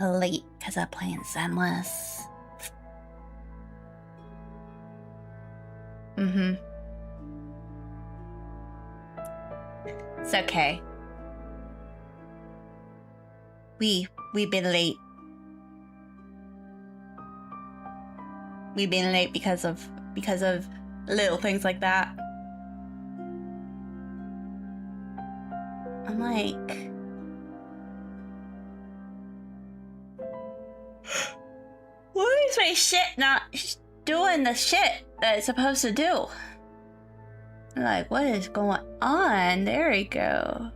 late because I'm playing Zenless. It's okay. We've been late. We've been late because of little things like that. I'm like, why is my shit not doing the shit that it's supposed to do? I'm like, what is going on? There we go.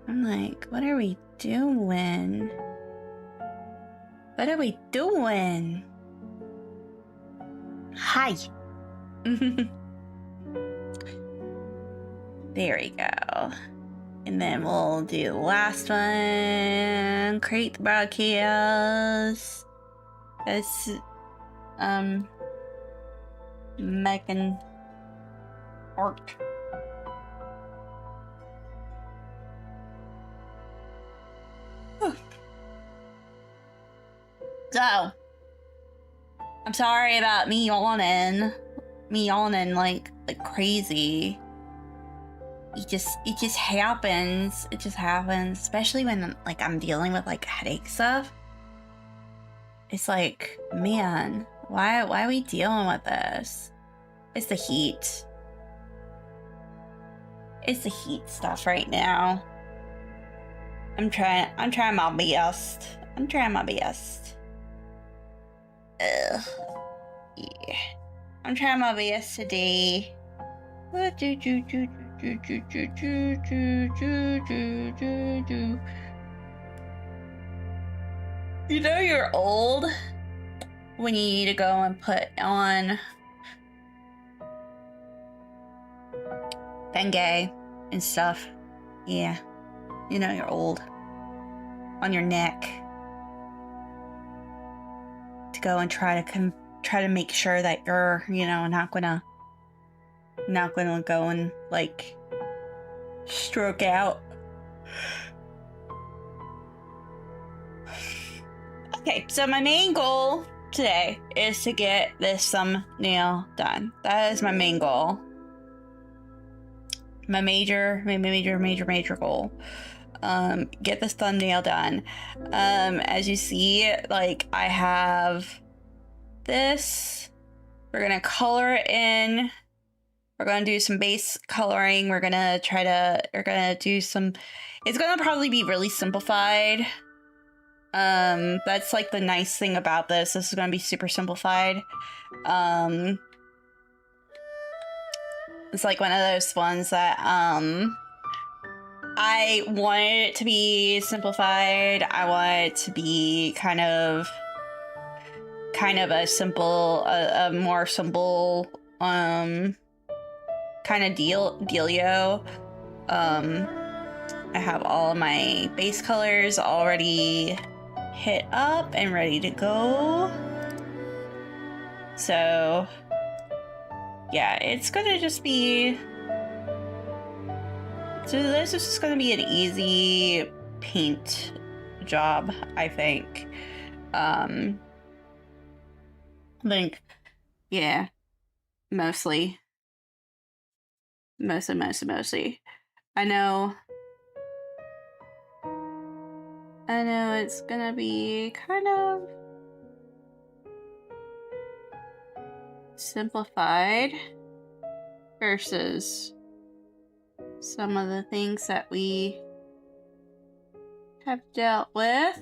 I'm like, what are we doing? What are we doing? Hi. There we go. And then we'll do the last one. Create the broadcast. That's making art. So, I'm sorry about me yawning like crazy. It just happens. It just happens, especially when like I'm dealing with like headache stuff. It's like, man, why are we dealing with this? It's the heat. It's the heat stuff right now. I'm trying my best. I'm trying my best. Ugh. Yeah. I'm trying my best today. You know you're old when you need to go and put on Bengay and stuff. Yeah. You know you're old. On your neck. To go and try to make sure that you're, you know, not gonna go and like stroke out. Okay, so my main goal today is to get this thumbnail done. That is my main goal. My major goal. Get this thumbnail done. As you see, like I have this. We're gonna color it in. We're gonna do some base coloring. We're gonna do some. It's gonna probably be really simplified. That's like the nice thing about this. This is gonna be super simplified. It's like one of those ones that I wanted it to be simplified. I want it to be kind of a simple, a more simple kind of dealio. I have all of my base colors already hit up and ready to go. So yeah, it's gonna just be, so this is just gonna be an easy paint job, I think. Yeah, mostly. I know it's gonna be kind of simplified versus some of the things that we have dealt with.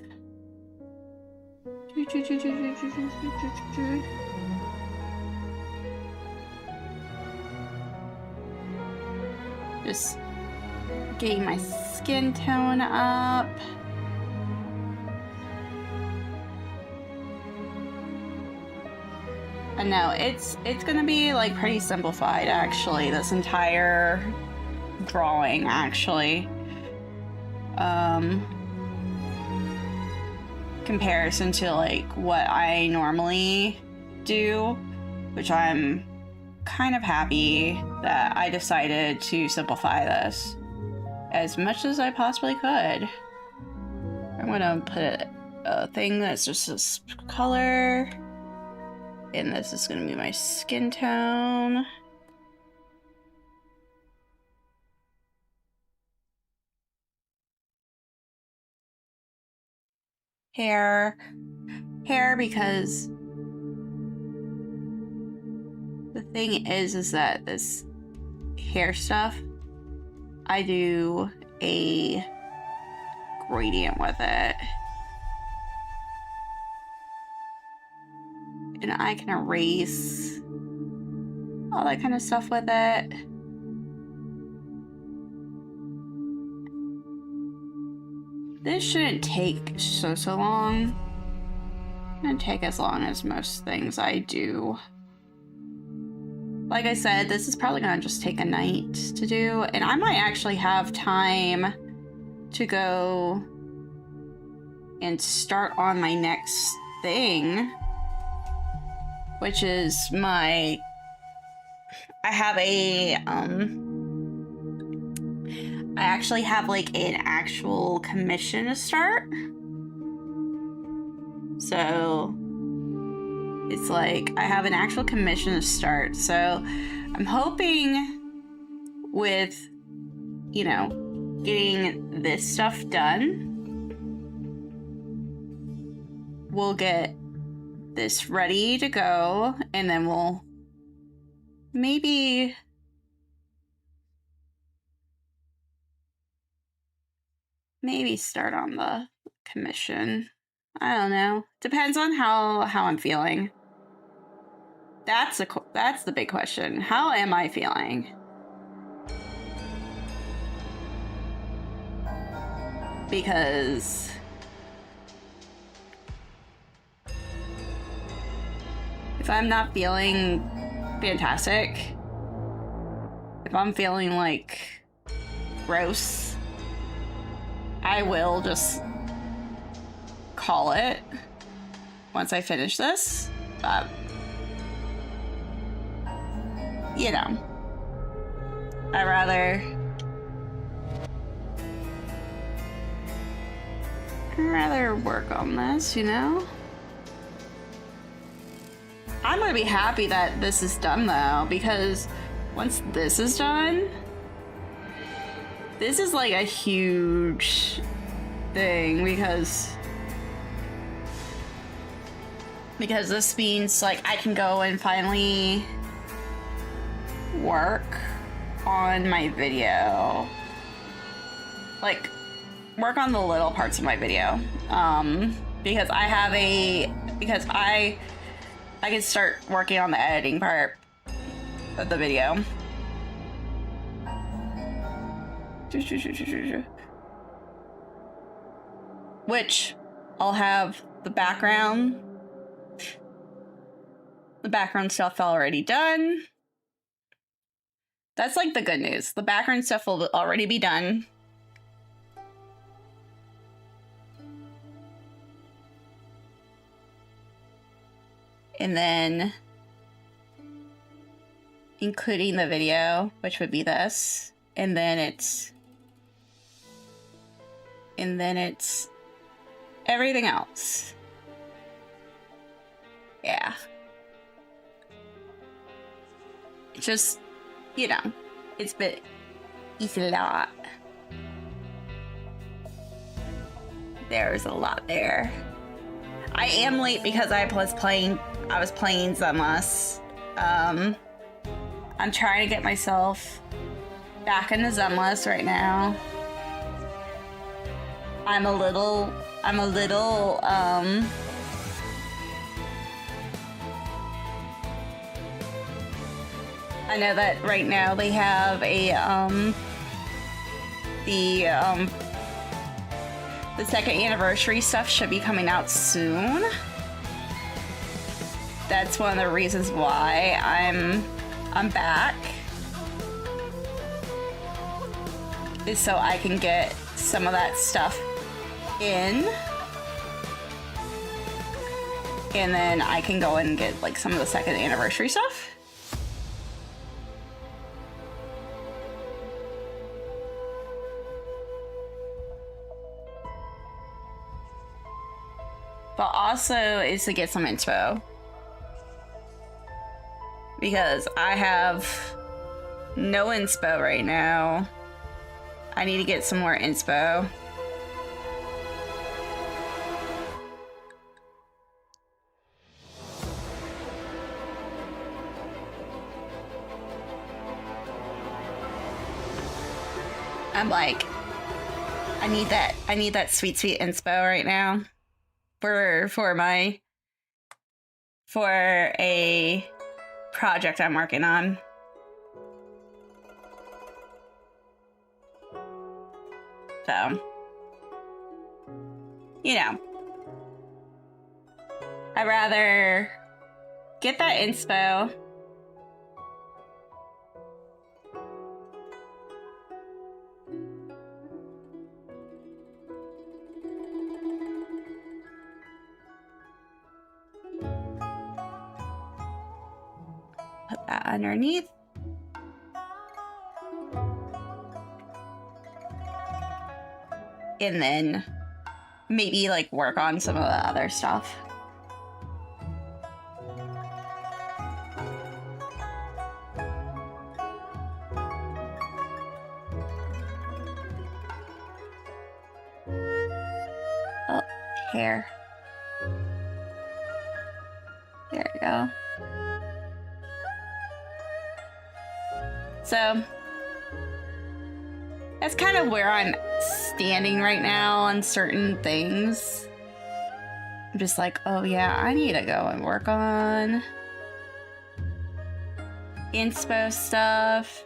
Just getting my skin tone up. I know it's gonna be like pretty simplified actually, this entire drawing actually. Comparison to like what I normally do, which I'm kind of happy that I decided to simplify this as much as I possibly could. I'm gonna put a thing that's just this color, and this is gonna be my skin tone. Hair, because the thing is that this hair stuff, I do a gradient with it. And I can erase all that kind of stuff with it. This shouldn't take so long. It shouldn't take as long as most things I do. Like I said, this is probably gonna just take a night to do, and I might actually have time to go and start on my next thing, which is I actually have like an actual commission to start. So it's like I have an actual commission to start. So I'm hoping with, you know, getting this stuff done, we'll get this ready to go, and then we'll maybe start on the commission. I don't know. Depends on how I'm feeling. That's the big question. How am I feeling? Because if I'm not feeling fantastic, if I'm feeling like gross, I will just call it once I finish this. But, you know, I'd rather work on this, you know? I'm gonna be happy that this is done though, because once this is done, this is like a huge thing, because this means like I can go and finally work on my video, like work on the little parts of my video, because I can start working on the editing part of the video. Which I'll have the background stuff already done. That's like the good news. The background stuff will already be done. And then including the video, which would be this. And then it's everything else. Yeah. Just, you know, it's a lot. There's a lot there. I am late because I was playing Zenless. I'm trying to get myself back into Zenless right now. I'm a little I know that right now they have the second anniversary stuff should be coming out soon. That's one of the reasons why I'm back, is so I can get some of that stuff in, and then I can go and get like some of the second anniversary stuff. but also is to get some inspo. Because I have no inspo right now. I need to get some more inspo. I'm like, I need that sweet inspo right now for a project I'm working on. So, you know, I'd rather get that inspo. Put that underneath. And then maybe like work on some of the other stuff. Oh, hair. There we go. So that's kind of where I'm standing right now on certain things. I'm just like, oh yeah, I need to go and work on inspo stuff.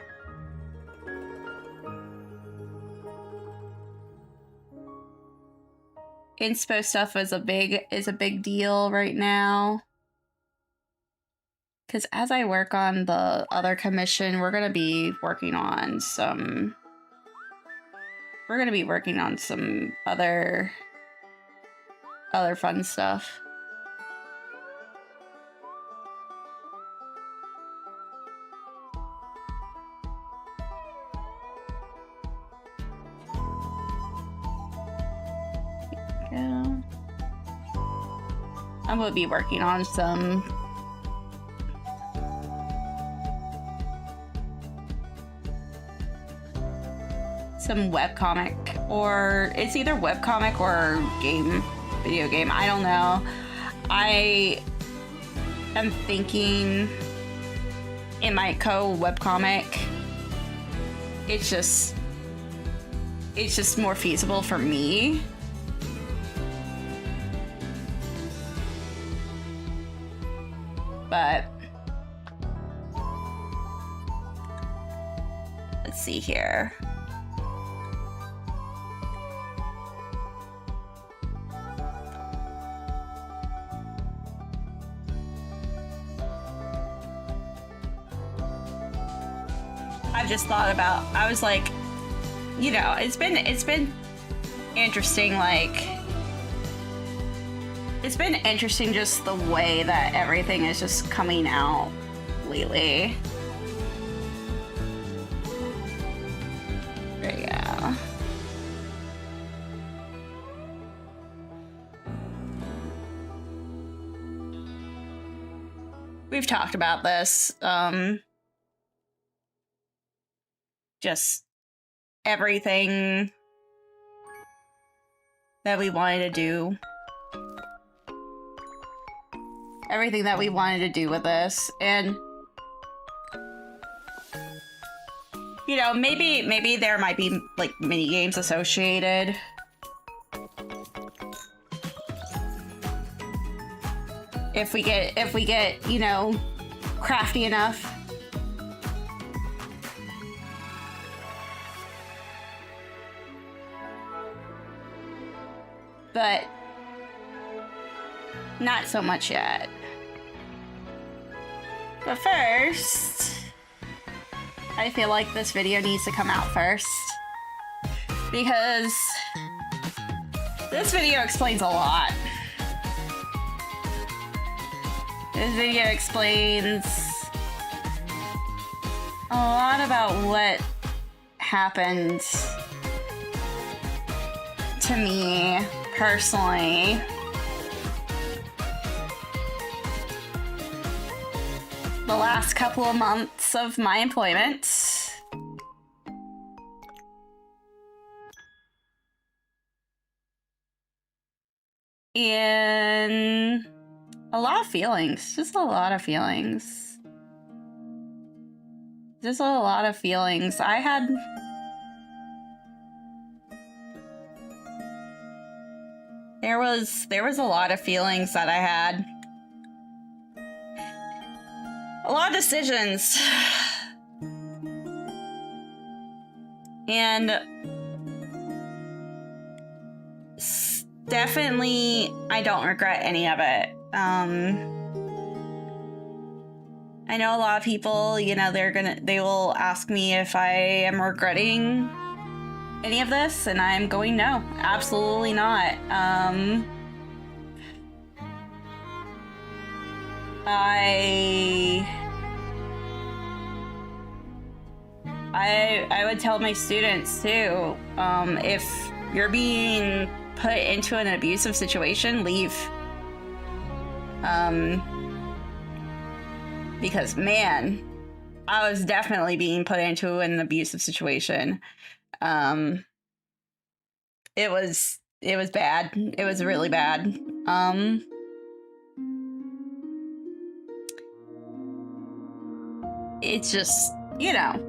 Inspo stuff is a big deal right now. Because as I work on the other commission, we're gonna be working on some other fun stuff. There we go. I'm gonna be working on some webcomic, or it's either webcomic or video game. I don't know. I am thinking it might go webcomic. It's just more feasible for me. But let's see here. I've just thought about, I was like, you know, it's been interesting, like, it's been interesting just the way that everything is just coming out lately. There you go. We've talked about this, just everything that we wanted to do. Everything that we wanted to do with this. And, you know, maybe there might be, like, mini games associated. If we get, you know, crafty enough. But not so much yet. But first, I feel like this video needs to come out first, because this video explains a lot. This video explains a lot about what happened to me personally the last couple of months of my employment. And a lot of feelings, just a lot of feelings. Just a lot of feelings. There was a lot of feelings that I had. A lot of decisions. And definitely, I don't regret any of it. I know a lot of people, you know, they will ask me if I am regretting any of this, and I'm going, no, absolutely not. I would tell my students too, if you're being put into an abusive situation, leave. Because man, I was definitely being put into an abusive situation. It was bad. It was really bad. It's just, you know.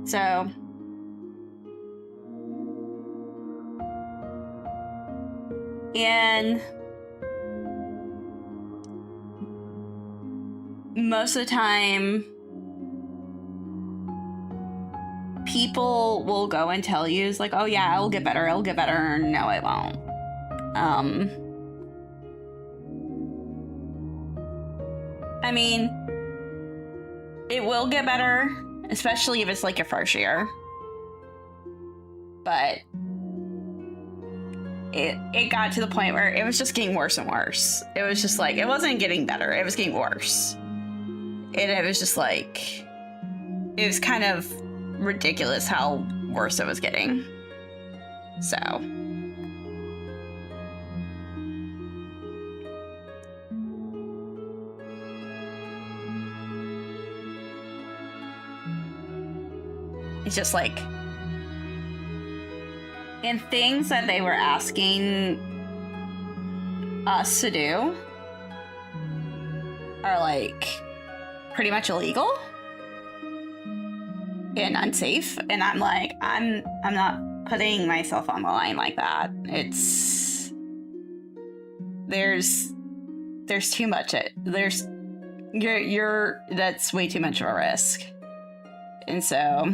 So and most of the time, people will go and tell you, it's like, oh yeah, it'll get better, it'll get better. No, it won't. I mean, it will get better, especially if it's like your first year. But it got to the point where it was just getting worse and worse. It was just like, it wasn't getting better, it was getting worse. And it was just like, it was kind of ridiculous how worse it was getting. So it's just like, and things that they were asking us to do are like pretty much illegal and unsafe, and I'm like, I'm not putting myself on the line like that. There's too much. That's way too much of a risk. And so,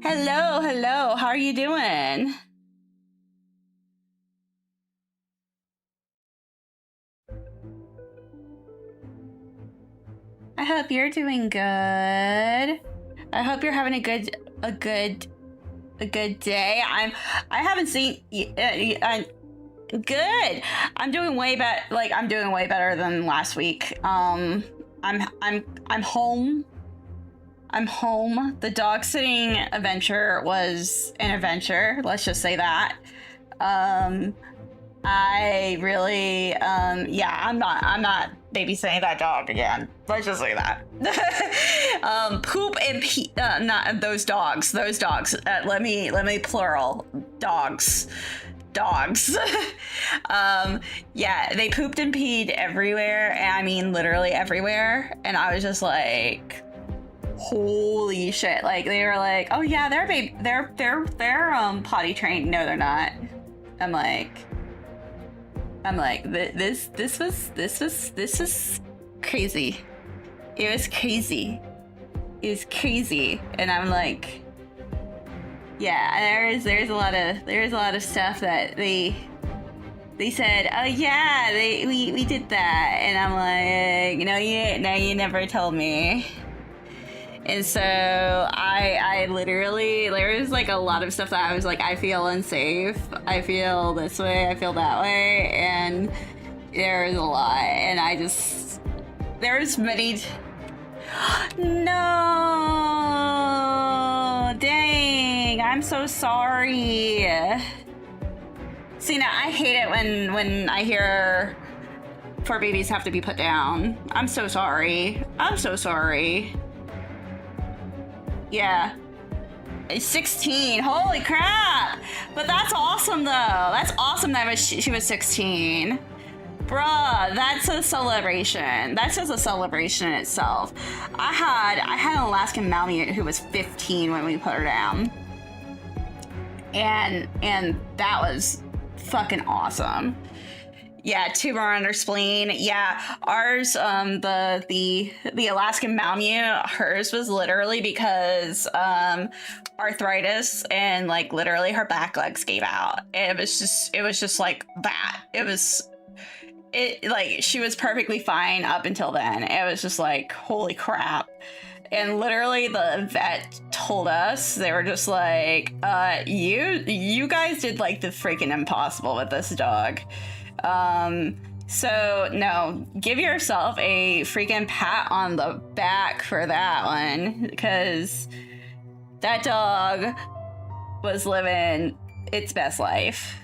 hello, how are you doing? I hope you're doing good. I hope you're having a good day. I haven't seen good. I'm doing way better. Like, I'm doing way better than last week. I'm home. I'm home. The dog sitting adventure was an adventure. Let's just say that. I really, yeah, I'm not babysitting that dog again. Let's just say that. Poop and pee, not those dogs. Let me plural. Dogs. Yeah, they pooped and peed everywhere, and I mean literally everywhere. And I was just like, holy shit! Like, they were like, oh yeah, they're potty trained. No, they're not. I'm like, this was crazy. It was crazy. And I'm like, yeah, there's a lot of stuff that they said, oh yeah, we did that, and I'm like, no, you never told me. And so I literally, there was like a lot of stuff that I was like, I feel unsafe. I feel this way. I feel that way. And there was a lot. And there's many. No, dang. I'm so sorry. See, now I hate it when I hear fur babies have to be put down. I'm so sorry. I'm so sorry. Yeah. 16. Holy crap. But that's awesome, though. That's awesome that she was 16. Bruh, that's a celebration. That's just a celebration in itself. I had an Alaskan Malamute who was 15 when we put her down. And that was fucking awesome. Yeah, tumor on her spleen. Yeah, ours, the Alaskan Malamute, hers was literally because arthritis and like literally her back legs gave out. It was just like that. Like she was perfectly fine up until then. It was just like, holy crap. And literally the vet told us, they were just like, you guys did like the freaking impossible with this dog. So no, give yourself a freaking pat on the back for that one, because that dog was living its best life.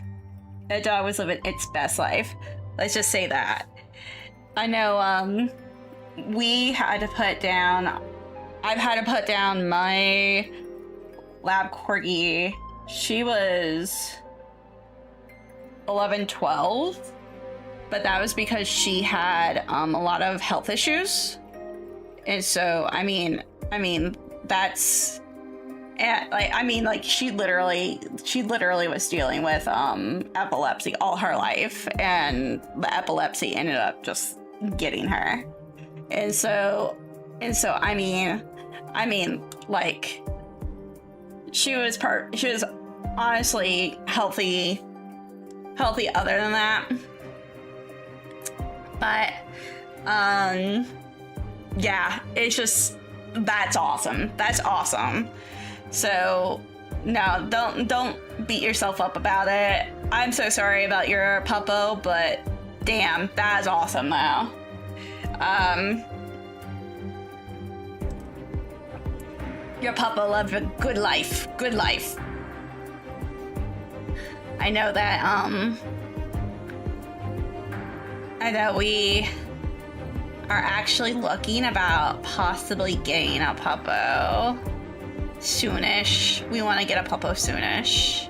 That dog was living its best life. Let's just say that. I know, we had to put down, I've had to put down my lab corgi. She was 11, 12, but that was because she had a lot of health issues. And so, I mean, that's, like she literally was dealing with epilepsy all her life, and the epilepsy ended up just getting her. And so I mean, like she was honestly healthy other than that. But yeah, it's just, that's awesome. That's awesome. So no, don't beat yourself up about it. I'm so sorry about your puppo, but damn, that is awesome though. Your puppo lived a good life. Good life. I know that, I know we are actually looking about possibly getting a puppo soonish. We want to get a puppo soonish.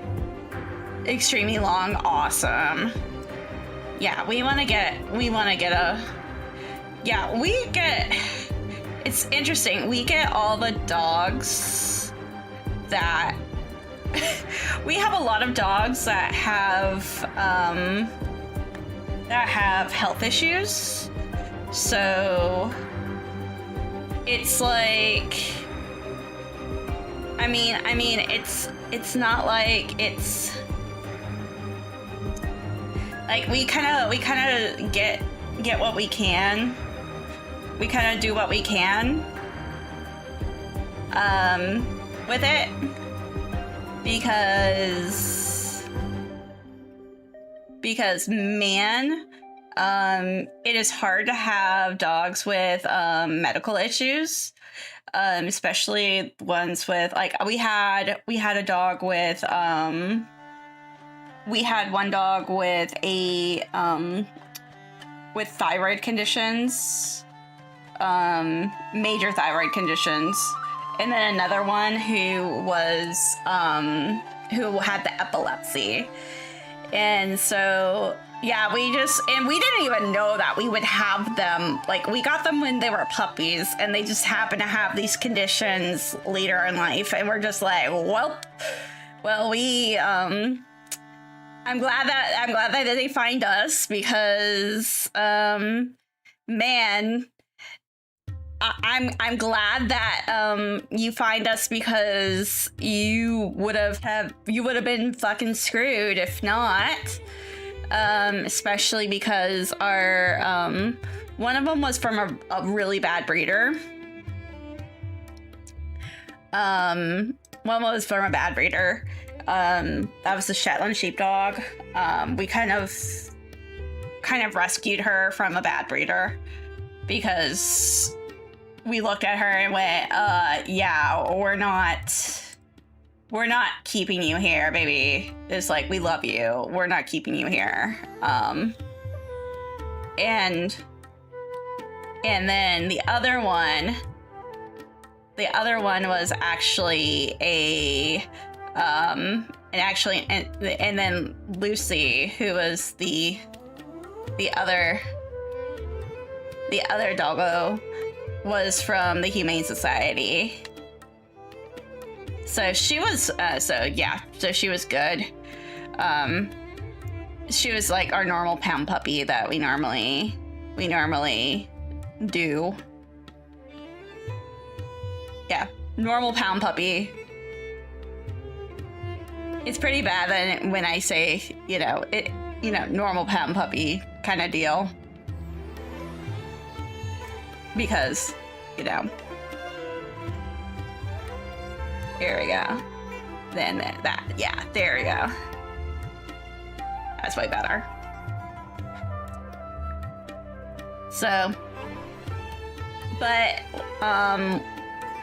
Extremely long, awesome. Yeah, we want to get it's interesting. We get all the dogs that we have a lot of dogs that have health issues. So it's like, I mean it's not like it's like we kind of get what we can. We kind of do what we can with it, because man, it is hard to have dogs with medical issues, especially ones with, like, we had a dog with we had one dog with with thyroid conditions, major thyroid conditions, and then another one who had the epilepsy. And so yeah, we didn't even know that we would have them. Like, we got them when they were puppies, and they just happened to have these conditions later in life, and we're just like, well, we I'm glad that they find us, because man, I'm glad that you find us, because you would have been fucking screwed if not. Especially because our one of them was from a really bad breeder. One was from a bad breeder. That was the Shetland sheepdog. We kind of rescued her from a bad breeder, because we looked at her and went, yeah, we're not we're not keeping you here, baby. It's like, we love you. We're not keeping you here. And then the other one was actually and then Lucy, who was the other doggo, was from the Humane Society. So she was, so she was good. She was like our normal pound puppy that we normally do. Yeah, normal pound puppy. It's pretty bad when I say, normal pound puppy kind of deal. Because, here we go. Then that, yeah, there we go. That's way better. So, but,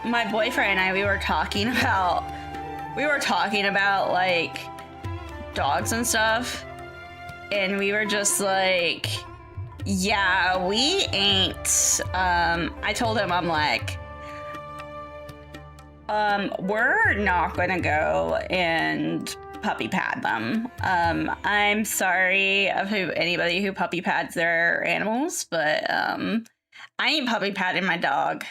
my boyfriend and I, we were talking about like dogs and stuff, and we were just like, yeah, we ain't. I told him, I'm like, we're not gonna go and puppy pad them. I'm sorry of anybody who puppy pads their animals, but I ain't puppy padding my dog.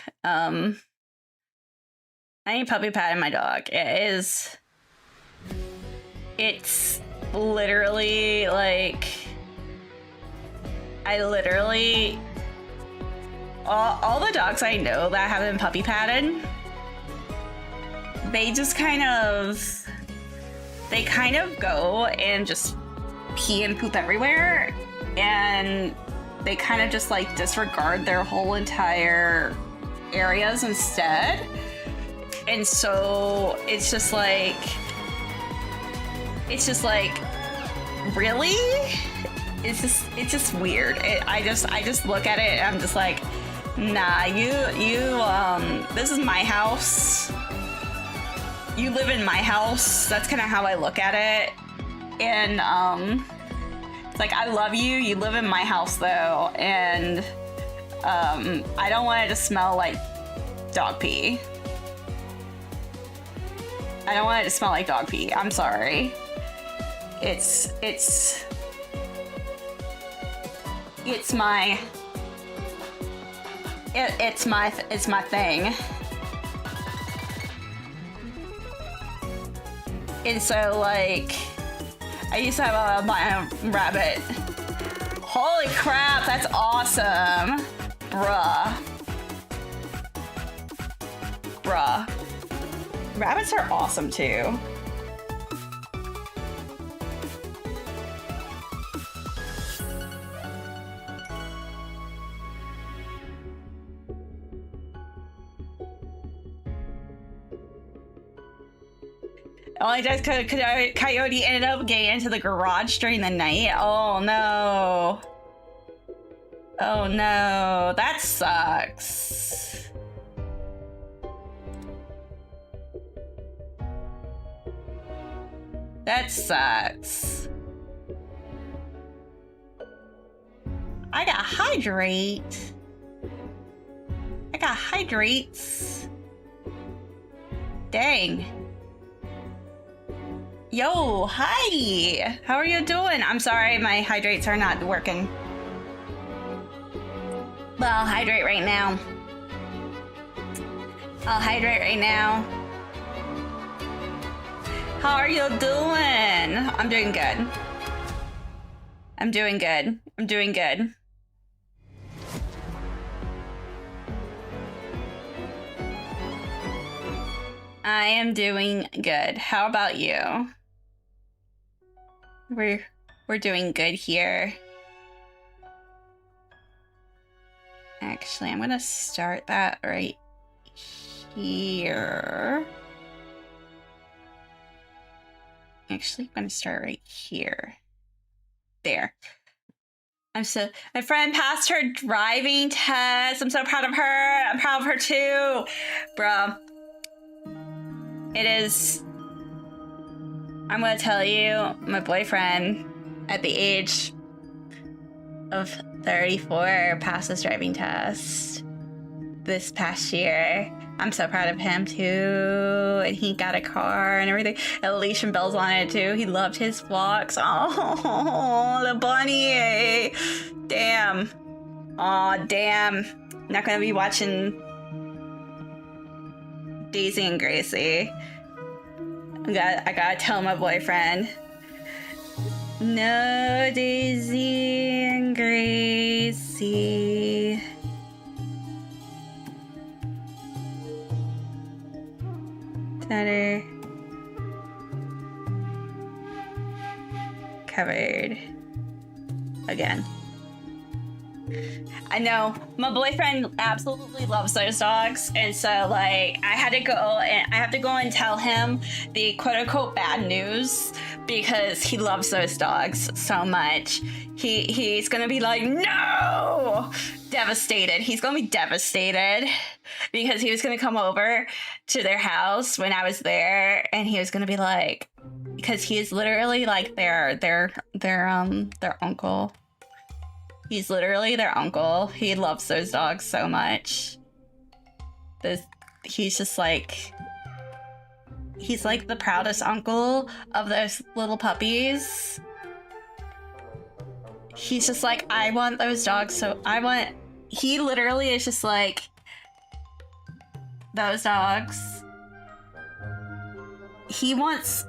It's literally like, all the dogs I know that have been puppy padded, they just kind of go and just pee and poop everywhere, and they kind of just like disregard their whole entire areas instead. And so it's just like, really? It's just weird. I just look at it and I'm just like, nah, you this is my house. You live in my house. That's kind of how I look at it. And it's like, I love you. You live in my house though, and I don't want it to smell like dog pee. I don't want it to smell like dog pee. I'm sorry. It's my thing. And so, like, I used to have my own rabbit. Holy crap, that's awesome. Bruh. Rabbits are awesome too. Only just because Coyote ended up getting into the garage during the night. Oh no. Oh no, that sucks. That sucks. I got hydrates. Dang. Yo, hi. How are you doing? I'm sorry, my hydrates are not working. But I'll hydrate right now. How are you doing? I'm doing good. I am doing good. How about you? We're doing good here. Actually, I'm gonna start that right here. Actually, I'm gonna start right here. There. My friend passed her driving test. I'm so proud of her. I'm proud of her too. Bruh. It is I'm gonna tell you, my boyfriend at the age of 34 passed his driving test this past year. I'm so proud of him too. And he got a car and everything. Elysian bells on it too. He loved his vlogs. Oh, the bunny. Damn. Oh, damn. Not gonna be watching Daisy and Gracie. I gotta tell my boyfriend. No, Daisy and Gracie. Center. Covered. Again. I know my boyfriend absolutely loves those dogs, and so like I have to go and tell him the quote-unquote bad news because he loves those dogs so much. He's gonna be like, no, devastated. He's gonna be devastated because he was gonna come over to their house when I was there, and he was gonna be like, because he is literally like their uncle. He's literally their uncle. He loves those dogs so much. He's just like... He's like the proudest uncle of those little puppies. He's just like, I want those dogs, so I want... He literally is just like... Those dogs. He wants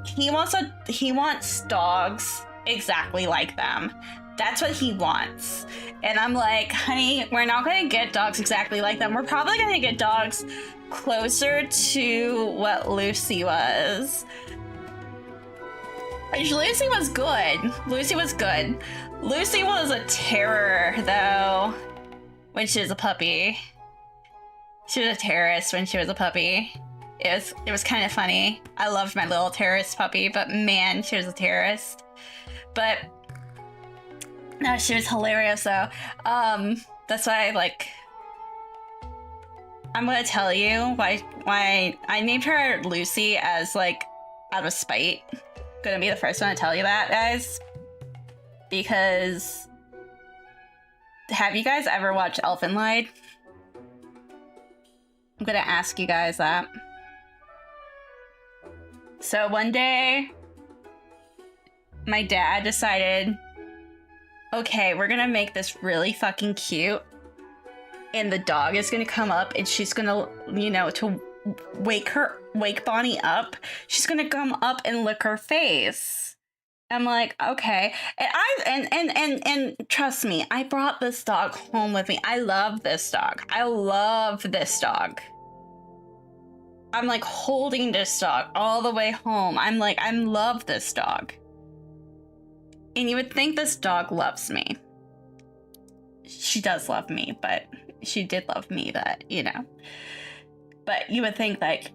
dogs exactly like them. That's what he wants. And I'm like, honey, we're not gonna get dogs exactly like them. We're probably gonna get dogs closer to what Lucy was. Lucy was good. Lucy was good. Lucy was a terror, though, when she was a puppy. She was a terrorist when she was a puppy. It was kind of funny. I loved my little terrorist puppy, but man, she was a terrorist. But no, she was hilarious though. That's why I'm gonna tell you why I named her Lucy as like out of spite. Gonna be the first one to tell you that, guys. Because have you guys ever watched Elfin Lied? I'm gonna ask you guys that. So one day, my dad decided, okay, we're gonna make this really fucking cute, and the dog is gonna come up and she's gonna, you know, to wake Bonnie up, she's gonna come up and lick her face. I'm like, okay. And trust me, I brought this dog home with me. I love this dog. I love this dog. I'm like holding this dog all the way home. I'm like, I love this dog. And you would think this dog loves me. She does love me, but she did love me, but, you know. But you would think, like,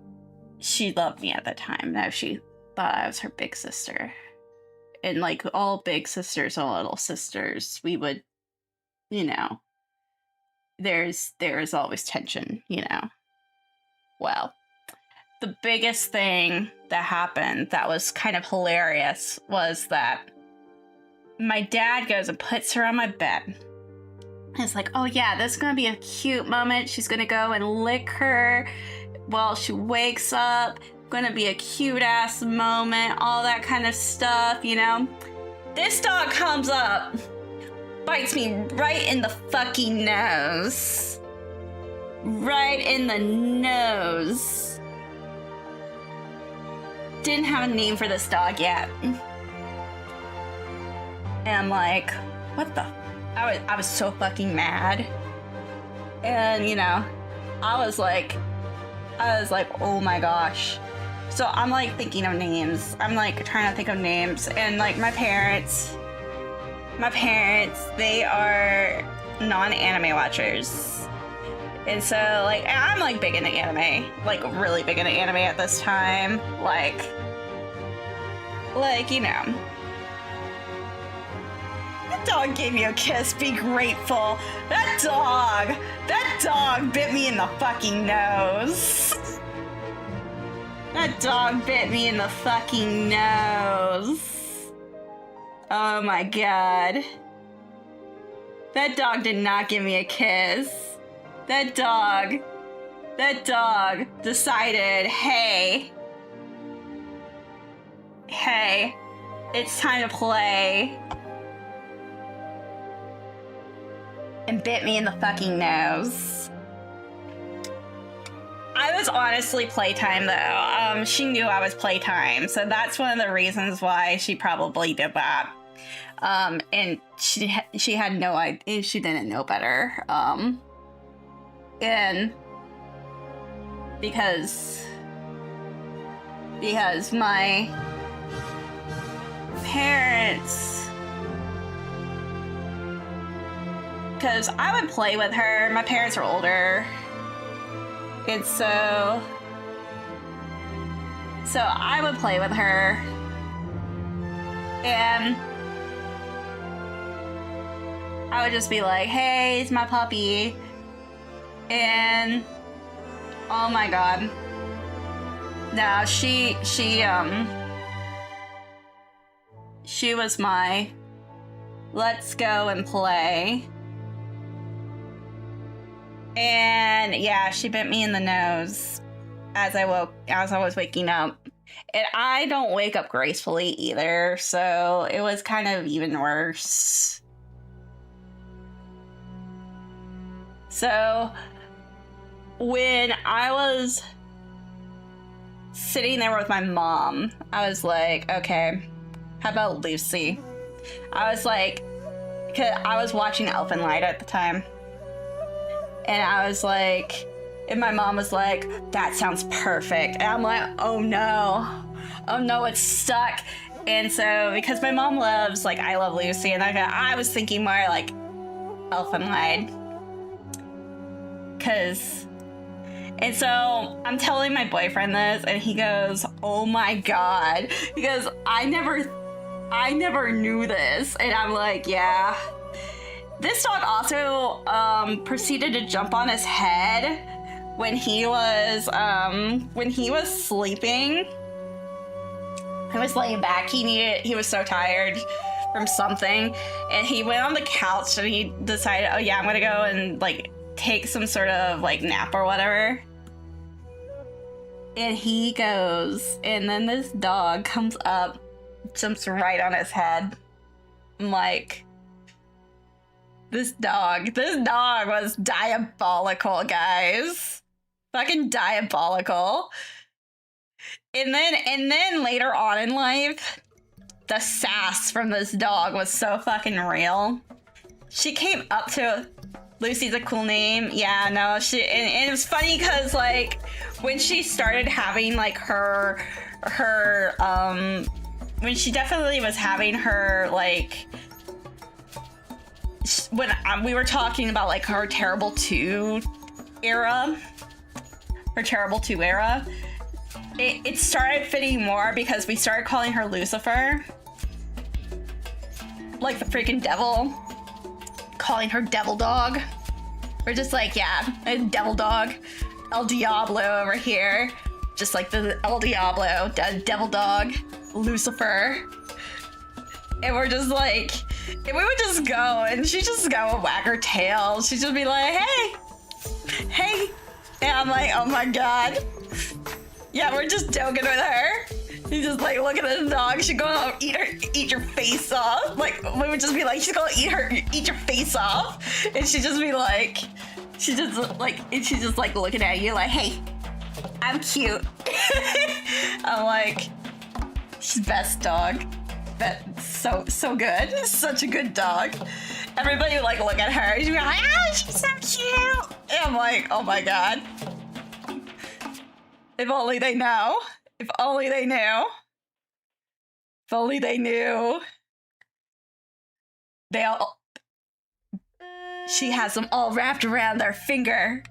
she loved me at the time. Now she thought I was her big sister. And, like, all big sisters, all little sisters, we would, you know, there is always tension, you know. Well, the biggest thing that happened that was kind of hilarious was that my dad goes and puts her on my bed. And it's like, oh yeah, this is gonna be a cute moment. She's gonna go and lick her while she wakes up. Gonna be a cute ass moment, all that kind of stuff, you know. This dog comes up, bites me right in the fucking nose. Right in the nose. Didn't have a name for this dog yet. And I'm like, what the? I was so fucking mad. And, you know, I was like, oh my gosh. So I'm like thinking of names. I'm like trying to think of names. And like my parents, they are non-anime watchers. And so like, I'm like big into anime, like really big into anime at this time. Like, you know. That dog gave me a kiss, be grateful. That dog bit me in the fucking nose. That dog bit me in the fucking nose. Oh my god. That dog did not give me a kiss. That dog decided, hey, it's time to play. And bit me in the fucking nose. I was honestly playtime though. She knew I was playtime, so that's one of the reasons why she probably did that. And she had no idea, she didn't know better. And because my parents, because I would play with her, my parents were older. And so I would play with her, and I would just be like, hey, it's my puppy. And oh my god. No, she was my let's go and play. And yeah, she bit me in the nose as I was waking up. And I don't wake up gracefully either, so it was kind of even worse. So when I was sitting there with my mom, I was like, okay, how about Lucy? I was like, because I was watching Elfin Light at the time. And I was like, and my mom was like, that sounds perfect. And I'm like, oh no, it's stuck. And so, because my mom loves, like, I Love Lucy, and I was thinking more like Elfin Light. And so I'm telling my boyfriend this, and he goes, oh my god. He goes, I never knew this. And I'm like, yeah. This dog also proceeded to jump on his head when he was sleeping. He was laying back. He was so tired from something, and he went on the couch and he decided, oh yeah, I'm gonna go and like take some sort of like nap or whatever. And he goes, and then this dog comes up, jumps right on his head. I'm like, This dog was diabolical, guys. Fucking diabolical. And then later on in life, the sass from this dog was so fucking real. She came up to Lucy's a cool name. Yeah, no, and it was funny because like when she started having like her when she definitely was having her like, when we were talking about like her Terrible 2 era, it started fitting more because we started calling her Lucifer, like the freaking devil, calling her Devil Dog. We're just like, yeah, a Devil Dog, El Diablo over here, just like the El Diablo, Devil Dog, Lucifer. And we're just like, and we would just go, and she'd just go and wag her tail. She'd just be like, hey. And I'm like, oh my god. Yeah, we're just joking with her. She's just like, look at this dog. She's gonna eat your face off. Like, we would just be like, she's gonna eat your face off. And she'd just be like, she's just like looking at you like, hey, I'm cute. I'm like, she's best dog. So good. Such a good dog. Everybody would like look at her. She'd be like, oh, she's so cute. And I'm like, oh my god. If only they know. If only they knew. If only they knew. She has them all wrapped around their finger.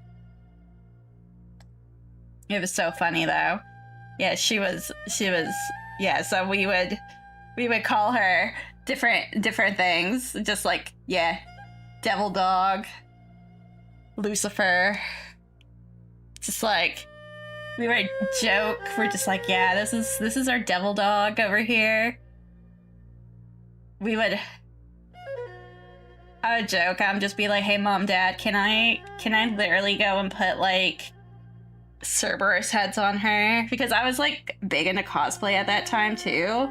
It was so funny though. Yeah, she was, yeah, so we would call her different things. Just like, yeah, Devil Dog, Lucifer. Just like, We would joke. We're just like, yeah, this is our devil dog over here. I would joke. I'm just be like, hey, mom, dad, can I literally go and put like Cerberus heads on her? Because I was like big into cosplay at that time too.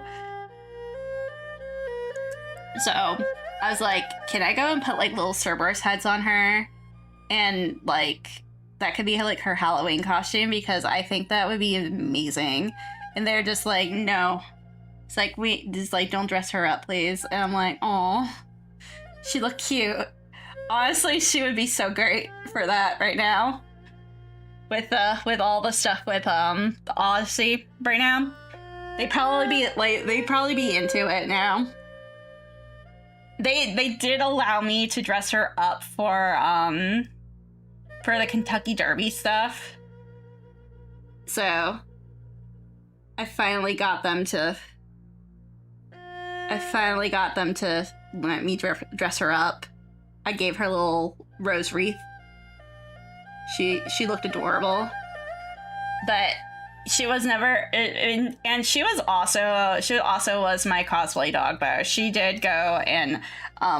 So I was like, can I go and put like little Cerberus heads on her? And like, that could be like her Halloween costume, because I think that would be amazing. And they're just like, no. It's like, don't dress her up, please. And I'm like, oh, she looked cute. Honestly, she would be so great for that right now. With all the stuff with the Odyssey right now. They'd probably be into it now. They did allow me to dress her up for the Kentucky Derby stuff. So I finally got them to let me dress her up. I gave her a little rose wreath. She looked adorable. But she was never, and she also was my cosplay dog though. She did go and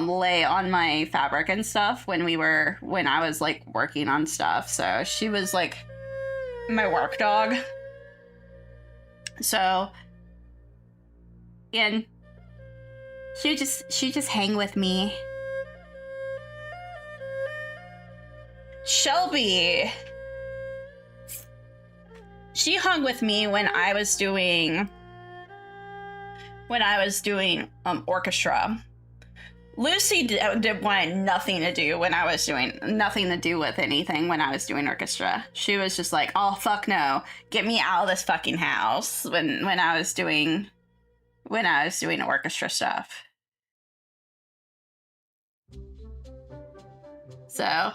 lay on my fabric and stuff when I was like working on stuff. So she was like my work dog. So, and she just hang with me. Shelby. She hung with me when I was doing orchestra. Lucy did want nothing to do with anything when I was doing orchestra. She was just like, oh fuck no, get me out of this fucking house when I was doing orchestra stuff. So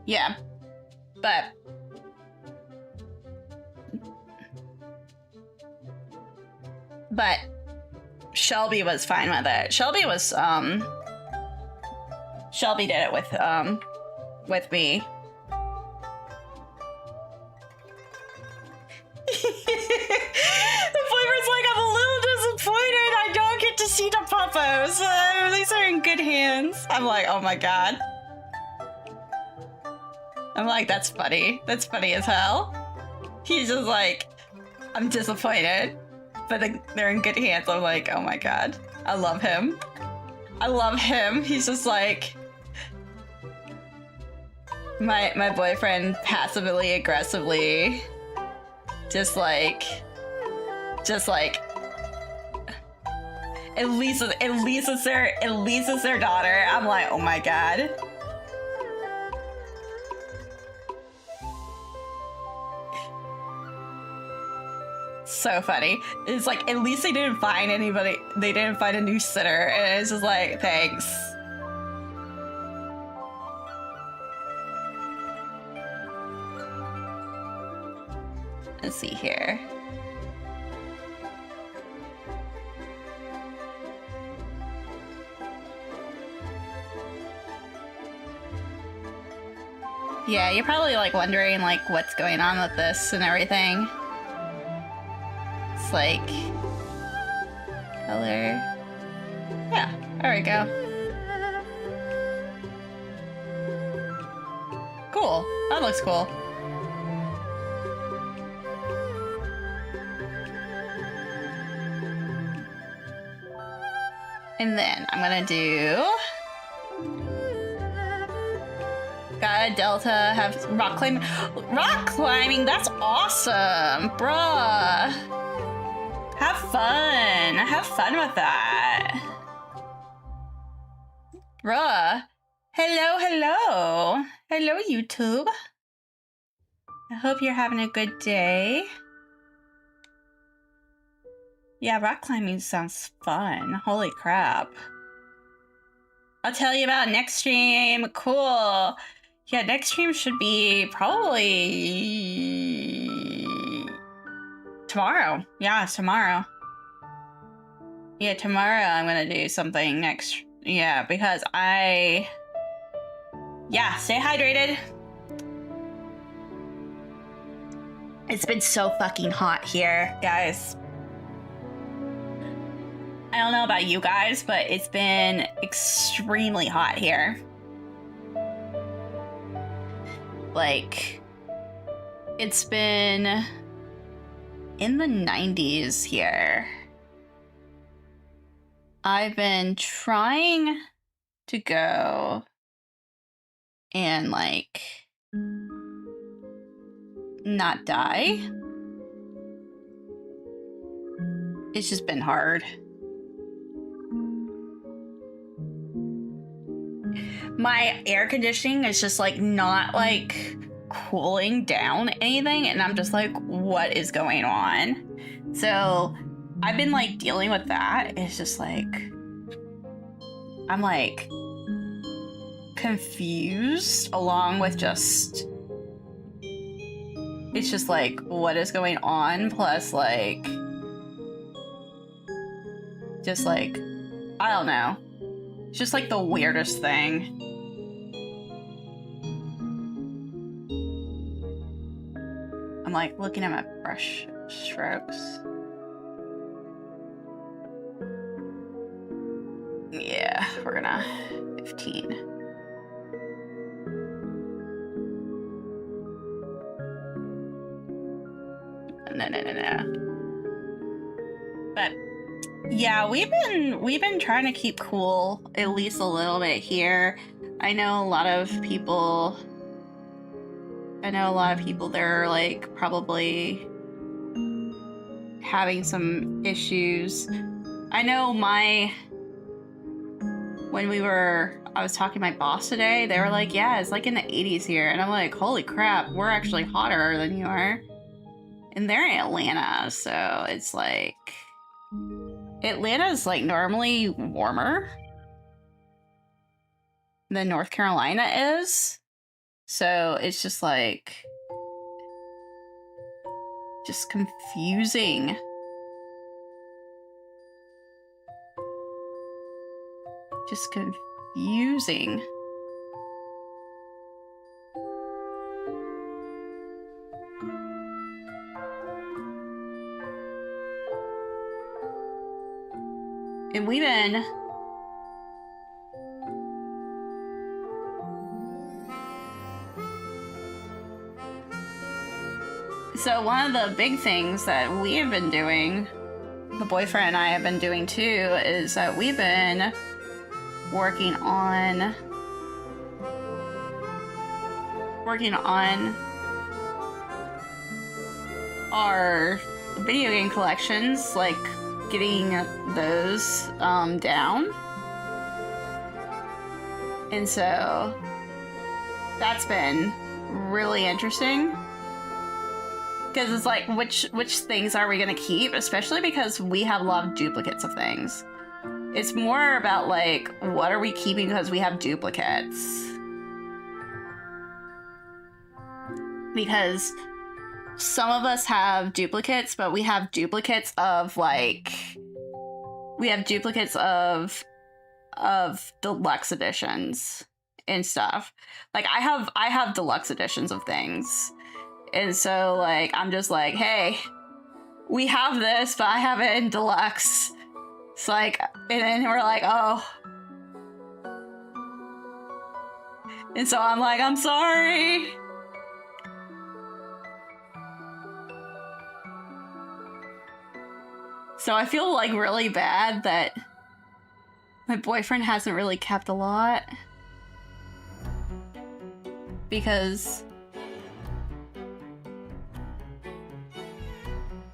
yeah. But Shelby was fine with it. Shelby did it with me. The boyfriend's like, I'm a little disappointed I don't get to see the puppos. These are in good hands. I'm like, oh my god. I'm like, that's funny. That's funny as hell. He's just like, I'm disappointed, but they're in good hands. I'm like, oh my god. I love him. He's just like, my boyfriend passively aggressively just like at least it's their daughter. I'm like, oh my god. So funny. It's like, at least they didn't find anybody. They didn't find a new sitter, and it's just like, thanks. Let's see here. Yeah, you're probably like wondering like what's going on with this and everything. It's like color. Yeah, there we go. Cool. That looks cool. And then I'm gonna do... Got a Delta, have rock climbing. Rock climbing, that's awesome, bruh. Have fun. Have fun with that. Bruh. Hello, hello. Hello, YouTube. I hope you're having a good day. Yeah, rock climbing sounds fun. Holy crap. I'll tell you about next stream. Cool. Yeah, next stream should be probably tomorrow. Yeah, tomorrow. Yeah, tomorrow I'm gonna do something next. Yeah, because yeah, stay hydrated. It's been so fucking hot here, guys. I don't know about you guys, but it's been extremely hot here. Like, it's been in the 90s here. I've been trying to go and, like, not die. It's just been hard. My air conditioning is just like not like cooling down anything, and I'm just like, what is going on? So I've been like dealing with that. It's just like I'm like confused, along with just it's just like what is going on, plus like just like I don't know. It's just like the weirdest thing. I'm like looking at my brush strokes. Yeah, we're gonna 15. No. But yeah, we've been trying to keep cool at least a little bit here. I know a lot of people they're like probably having some issues. I know I was talking to my boss today, they were like, yeah, it's like in the 80s here. And I'm like, holy crap, we're actually hotter than you are. And they're in Atlanta, so it's like Atlanta's like normally warmer than North Carolina is. So it's just like just confusing. Just confusing. And we've been so one of the big things that we have been doing, the boyfriend and I have been doing too, is that we've been working on our video game collections, like getting those down. And so that's been really interesting, because it's like which things are we gonna keep, especially because we have a lot of duplicates of things. It's more about like what are we keeping because we have duplicates, because some of us have duplicates, but we have duplicates of deluxe editions and stuff. Like I have deluxe editions of things. And so like I'm just like, hey, we have this, but I have it in deluxe. It's like, and then we're like, oh. And so I'm like, I'm sorry. So I feel like really bad that my boyfriend hasn't really kept a lot, because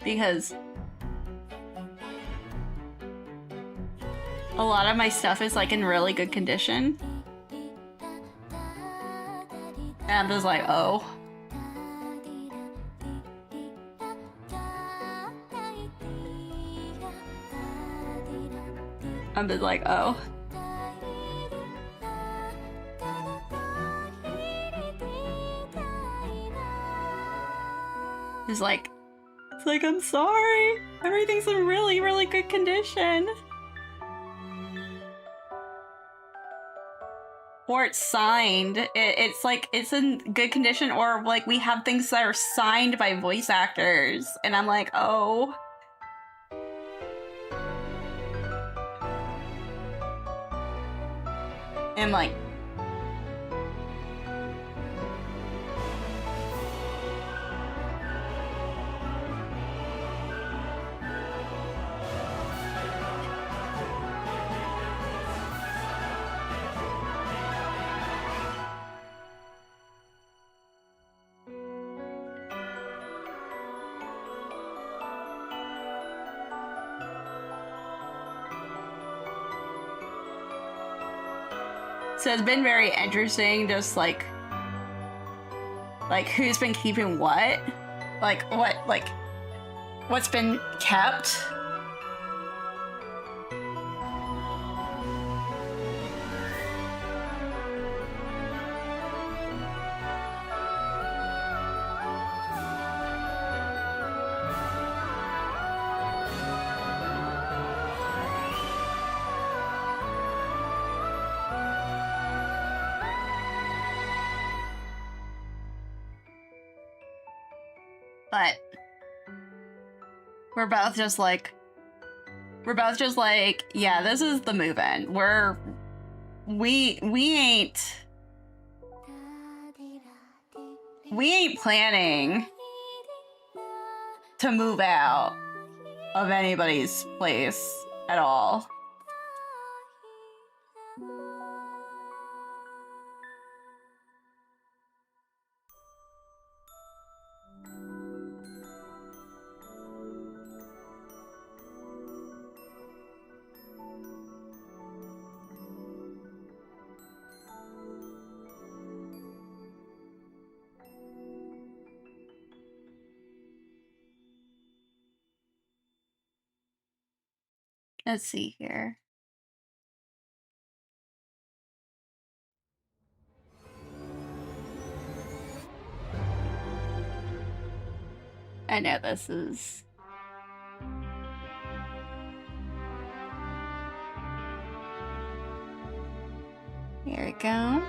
a lot of my stuff is like in really good condition. And I'm just like, oh. I'm just like, oh. It's like, I'm sorry. Everything's in really, really good condition. or it's signed. It's like it's in good condition, or like we have things that are signed by voice actors, and I'm like, oh. And like, so it's been very interesting, just like who's been keeping what, like what's been kept. But we're both just like, yeah, this is the move-in. We ain't planning to move out of anybody's place at all. Let's see here. I know this is... Here we go.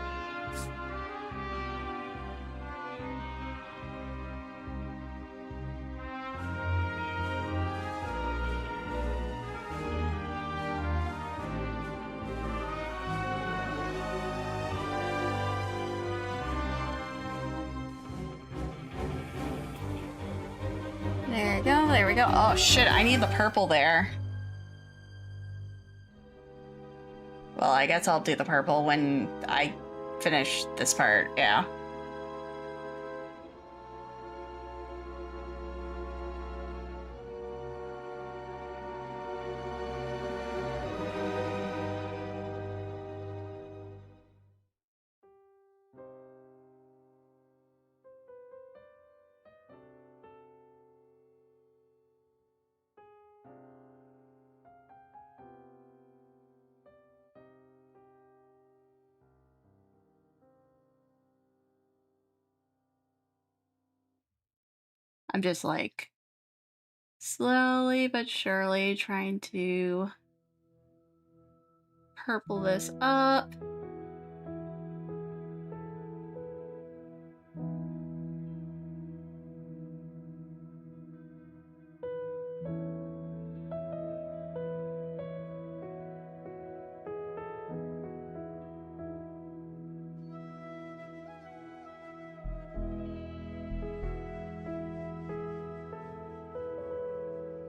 There we go, there we go. Oh shit, I need the purple there. Well, I guess I'll do the purple when I finish this part, yeah. I'm just like slowly but surely trying to purple this up.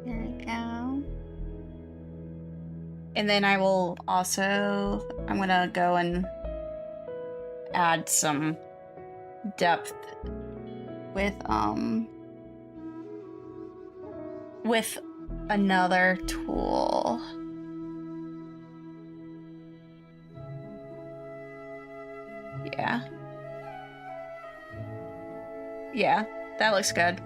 There we go. And then I will also, I'm gonna go and add some depth with another tool. Yeah. Yeah, that looks good.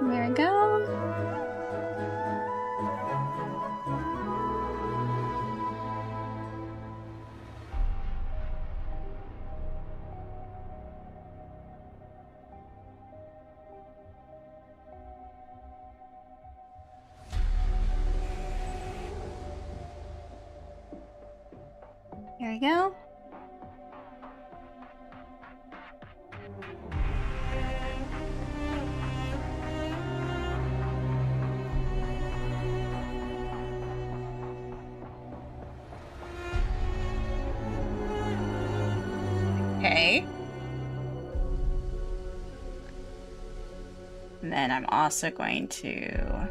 There we go. There we go. Okay. And then I'm also going to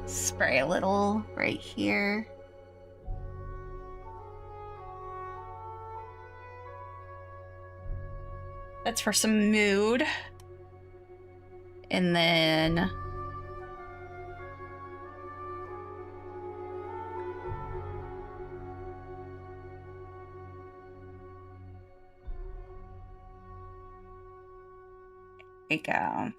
spray a little right here. That's for some mood. And then there we go.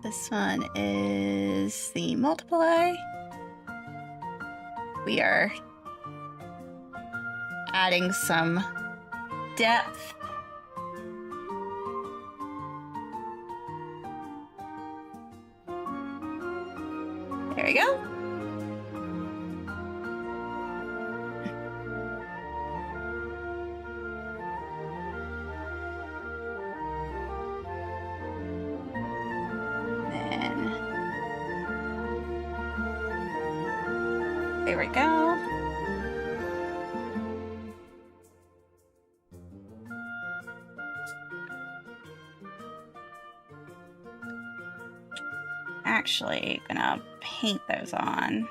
This one is the multiply. We are adding some depth. There we go. There we go. Actually, gonna paint those on.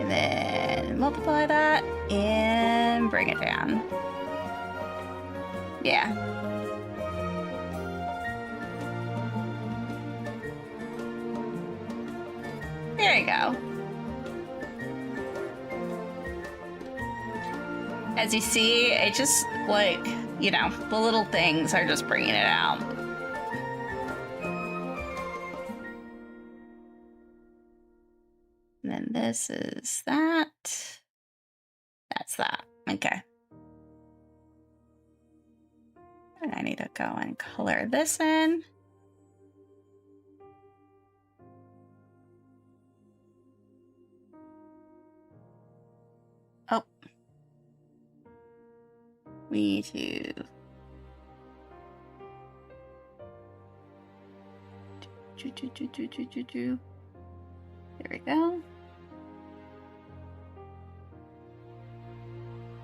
And then multiply that and bring it down. Yeah. There you go. As you see, it just, like, you know, the little things are just bringing it out. And then this is that. That's that. Okay. And I need to go and color this in. Oh. We need to... There we go.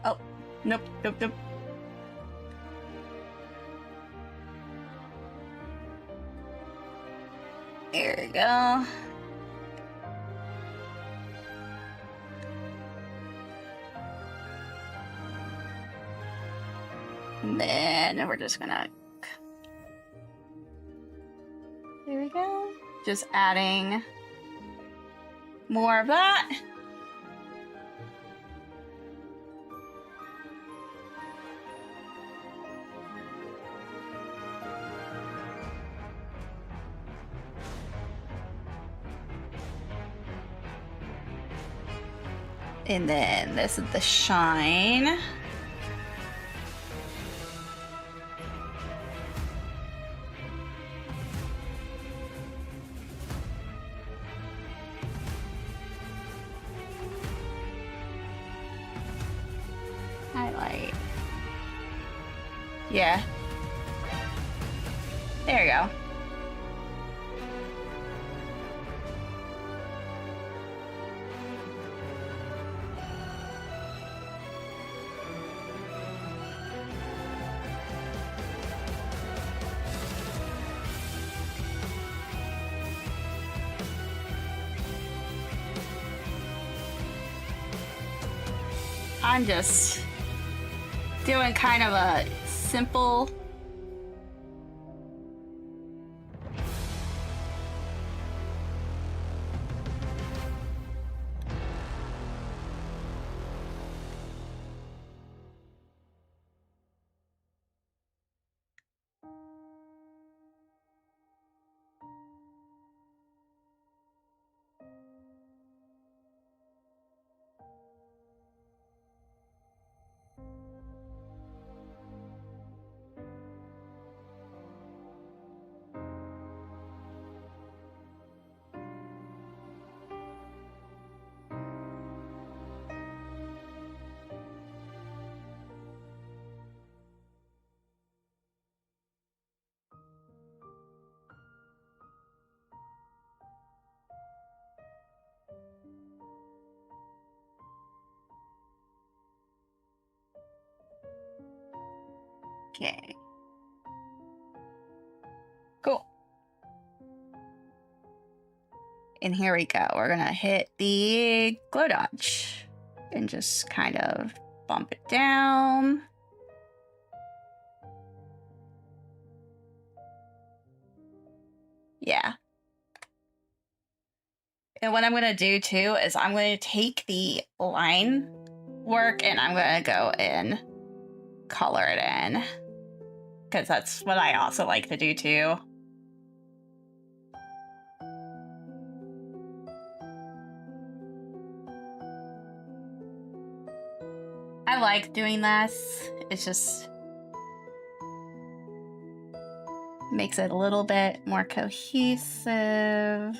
Oh, nope, nope, nope. There we go. And then we're just gonna... There we go. Just adding more of that. And then this is the shine. Highlight. Yeah. There you go. I'm just doing kind of a simple Okay. Cool. And here we go. We're gonna hit the glow dodge and just kind of bump it down. Yeah. And what I'm gonna do too is I'm gonna take the line work and I'm gonna go and color it in, because that's what I also like to do too. I like doing this. It's just makes it a little bit more cohesive.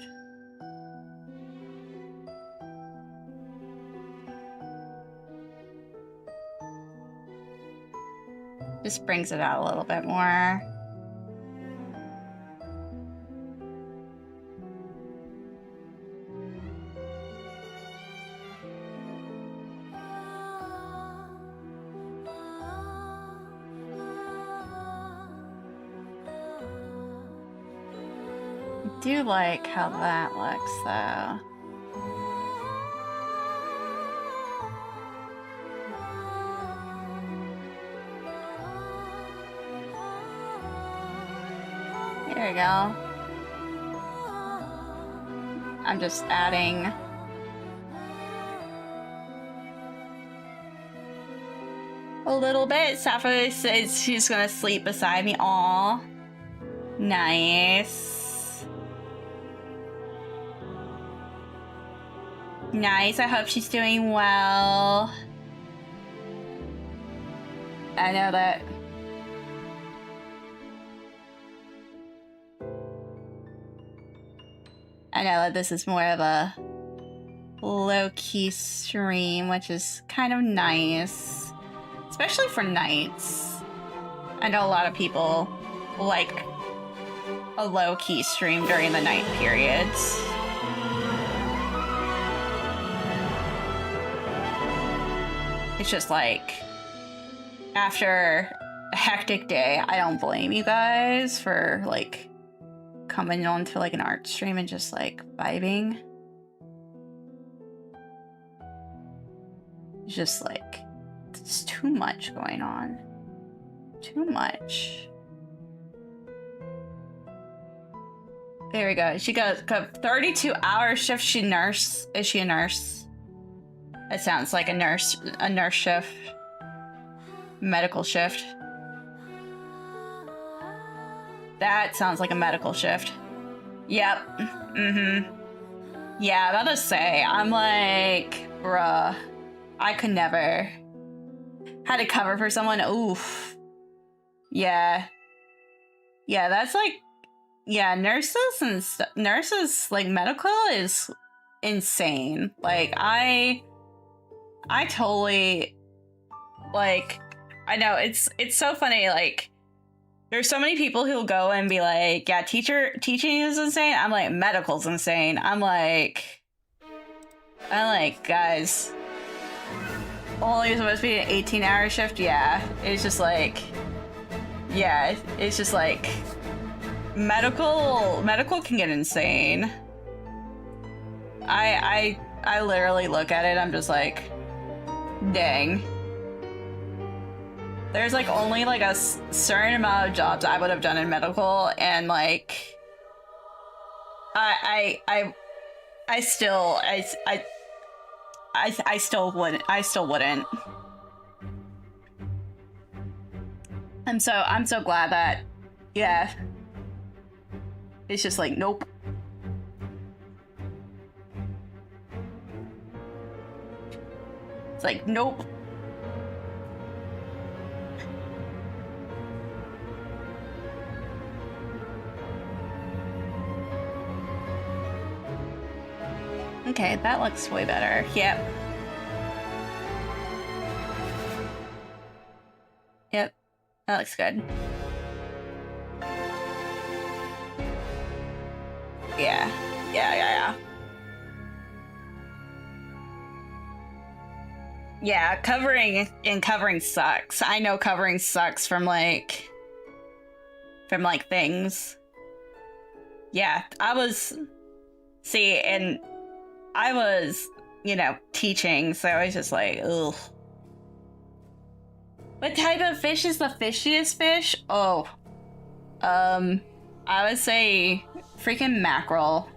Just brings it out a little bit more. I do like how that looks though. There we go. I'm just adding a little bit. Sappho says she's gonna sleep beside me. Aw. Nice. Nice. I hope she's doing well. I know that. I know that this is more of a low-key stream, which is kind of nice. Especially for nights. I know a lot of people like a low-key stream during the night periods. It's just like, after a hectic day, I don't blame you guys for like coming on to like an art stream and just like vibing. It's just like, it's too much going on. Too much. There we go. She goes 32-hour shift. She nurse. Is she a nurse? It sounds like a nurse shift. Medical shift. That sounds like a medical shift. Yep. Mm-hmm. Yeah, about to say, I'm like, bruh, I could never. Had to cover for someone. Oof. Yeah. Yeah, that's like, yeah, nurses, like, medical is insane. Like, I totally, like, I know, it's so funny, like, there's so many people who'll go and be like, yeah, teaching is insane. I'm like, medical's insane. I'm like, guys, only supposed to be an 18-hour shift? Yeah, it's just like, yeah, it's just like, medical can get insane. I literally look at it, I'm just like, Dang. There's like only like a certain amount of jobs I would have done in medical, and like I still wouldn't. I'm so glad that, yeah. It's just like, nope. It's like, nope. Okay, that looks way better. Yep. Yep, that looks good. Yeah. Yeah, covering sucks. I know covering sucks from like things. Yeah, I was teaching, so I was just like, ugh. What type of fish is the fishiest fish? Oh, I would say freaking mackerel.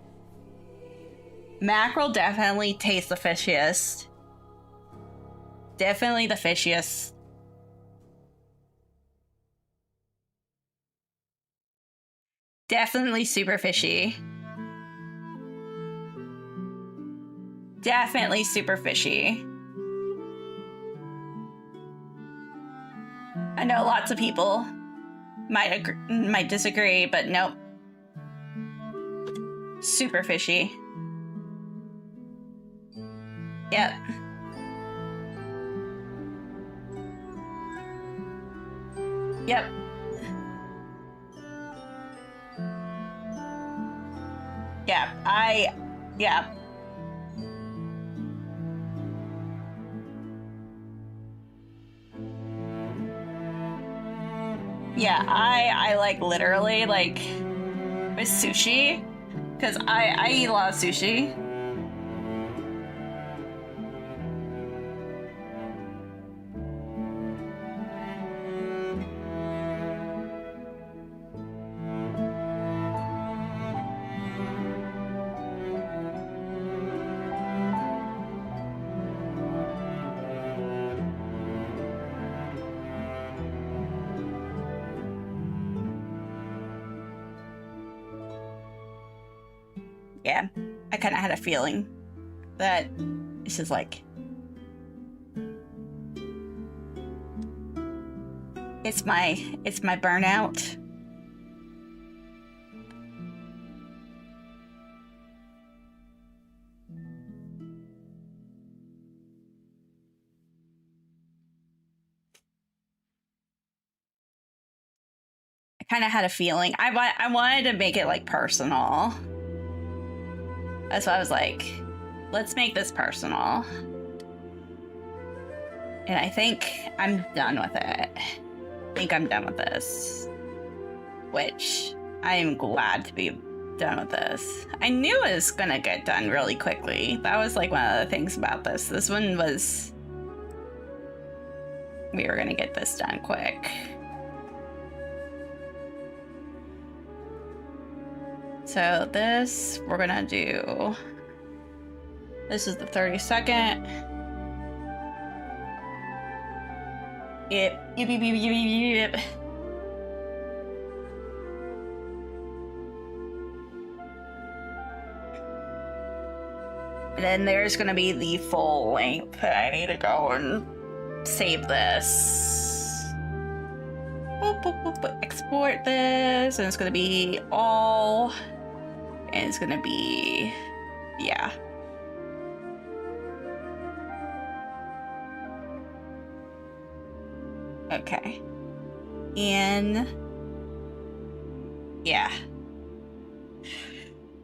Mackerel definitely tastes the fishiest. Definitely the fishiest. Definitely super fishy. Definitely super fishy. I know lots of people might disagree, but nope. Super fishy. Yep. Yep. Yeah, yeah. Yeah, I like literally like with sushi, because I eat a lot of sushi. Yeah, I kind of had a feeling that this is like, it's my burnout. I kind of had a feeling. I wanted to make it like personal. That's why I was like, let's make this personal. And I think I'm done with it. I think I'm done with this. Which, I am glad to be done with this. I knew it was gonna get done really quickly. That was like one of the things about this. This one was... we were gonna get this done quick. So this, we're gonna do... this is the 32nd. Yep. And then there's gonna be the full length. I need to go and save this. Boop, boop, boop, boop. Export this, and it's gonna be all... and it's gonna be... yeah. Okay. And... yeah.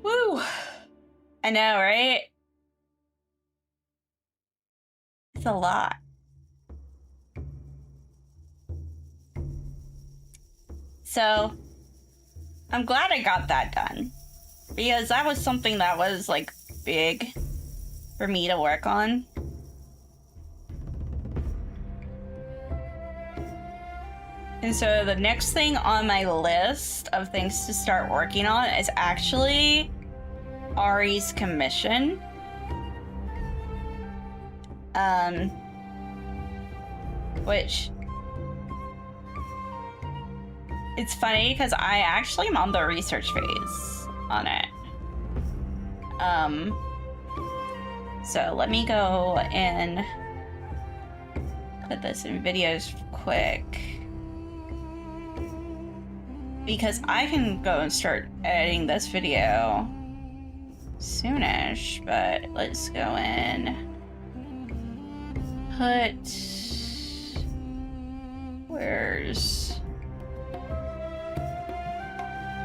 Woo! I know, right? It's a lot. So, I'm glad I got that done. Because that was something that was, like, big for me to work on. And so the next thing on my list of things to start working on is actually Ari's commission. Which it's funny because I actually am on the research phase on it. So let me go and put this in videos quick, because I can go and start editing this video soonish, but let's go in. Where's...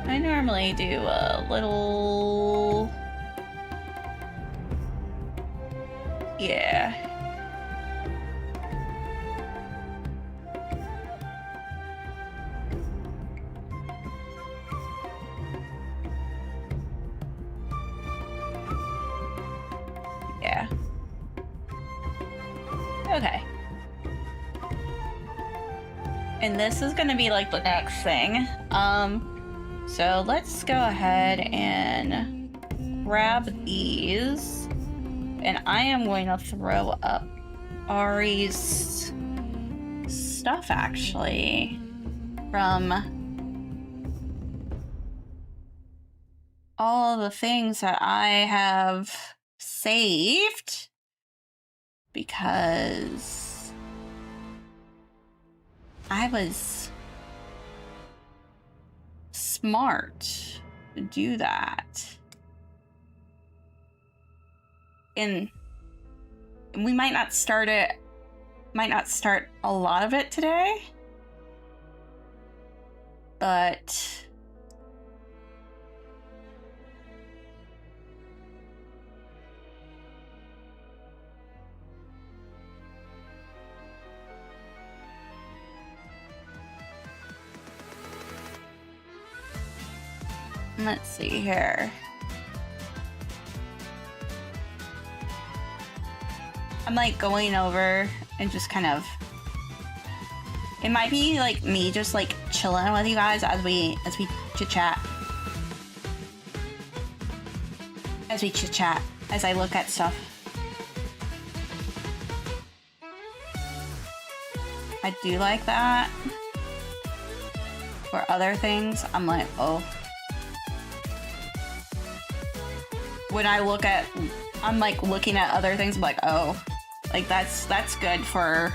I normally do a little... Yeah. Yeah. Okay. And this is gonna be like the next thing. So let's go ahead and grab these. And I am going to throw up Ari's stuff, actually, from all the things that I have saved, because I was smart to do that. And we might not start a lot of it today, but let's see here. I'm like going over and just kind of, it might be like me just like chilling with you guys as we chit-chat. As I look at stuff. I do like that. For other things, I'm like, oh. When I look at, I'm like looking at other things, I'm like, oh. Like that's good for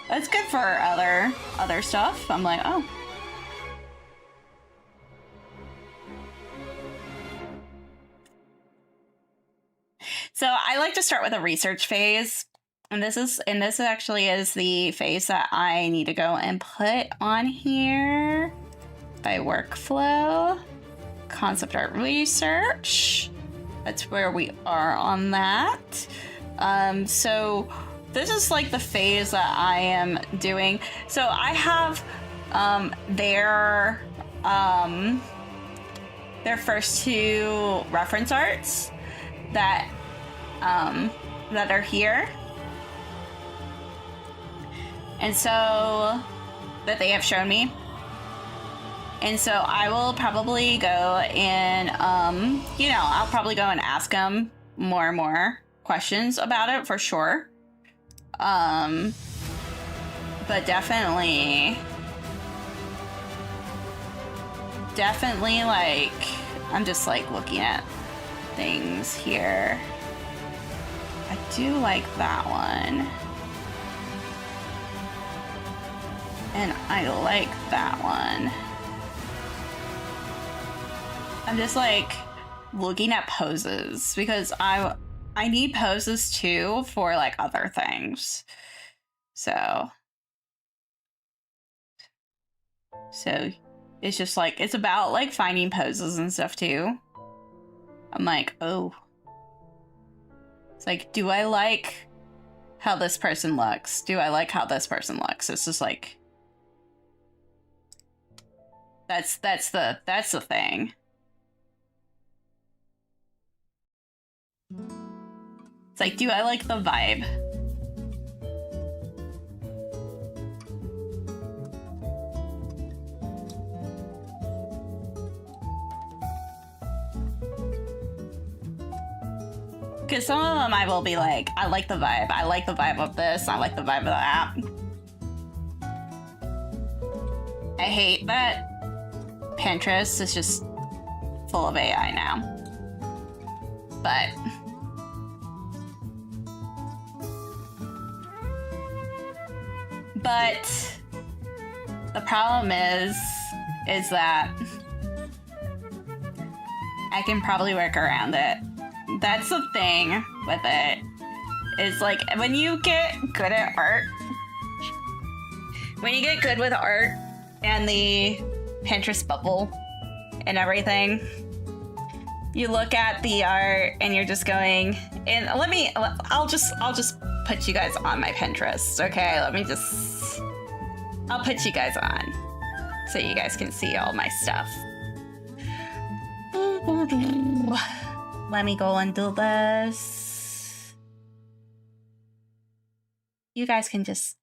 other stuff. I'm like, oh. So I like to start with a research phase. And this actually is the phase that I need to go and put on here by workflow, concept art research. That's where we are on that. So this is like the phase that I am doing. So I have their first two reference arts that are here. And so that they have shown me. And so I will probably go and I'll probably go and ask them more and more questions about it for sure. But definitely like I'm just like looking at things here. I do like that one. And I like that one. I'm just like looking at poses because I need poses too for like other things. So it's just like, it's about like finding poses and stuff too. I'm like, oh. It's like, do I like how this person looks? Do I like how this person looks? It's just like, that's the thing. It's like, do I like the vibe? Because some of them I will be like, I like the vibe. I like the vibe of this. I like the vibe of that. I hate that Pinterest is just full of AI now. But the problem is that I can probably work around it. That's the thing with it. It's like when you get good at art, when you get good with art and the Pinterest bubble and everything, you look at the art and you're just going, and I'll just put you guys on my Pinterest, okay? I'll put you guys on so you guys can see all my stuff. Let me go and do this. You guys can just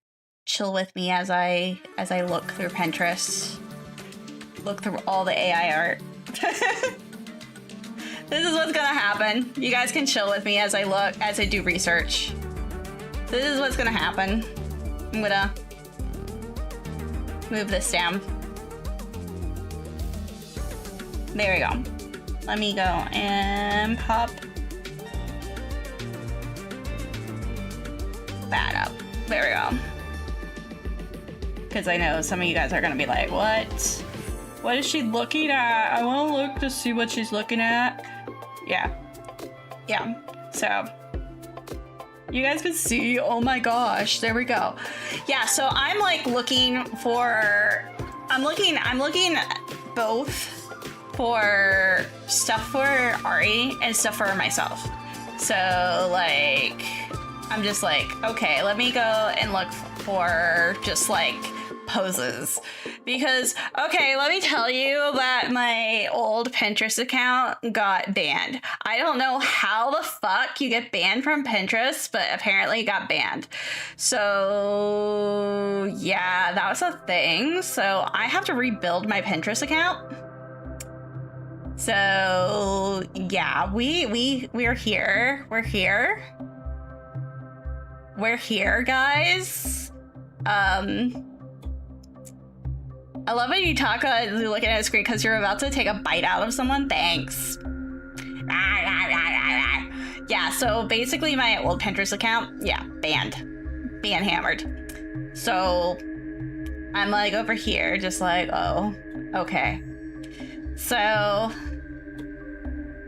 chill with me as I look through Pinterest. Look through all the AI art. This is what's gonna happen. You guys can chill with me as I do research. This is what's gonna happen. I'm gonna move this down. There we go. Let me go and pop that up. There we go. Because I know some of you guys are gonna be like, what? What is she looking at? I wanna look to see what she's looking at. Yeah. So you guys can see, oh my gosh, there we go. Yeah, so I'm like looking both for stuff for Ari and stuff for myself. So like, I'm just like, okay, let me go and look for just like poses. Because, okay, let me tell you that my old Pinterest account got banned. I don't know how the fuck you get banned from Pinterest, but apparently it got banned. So yeah, that was a thing. So I have to rebuild my Pinterest account. So yeah, we're here. We're here, guys. I love when you talk looking at a screen because you're about to take a bite out of someone. Thanks. Yeah, so basically my old Pinterest account, yeah, banned hammered. So I'm like over here, just like, oh, okay. So I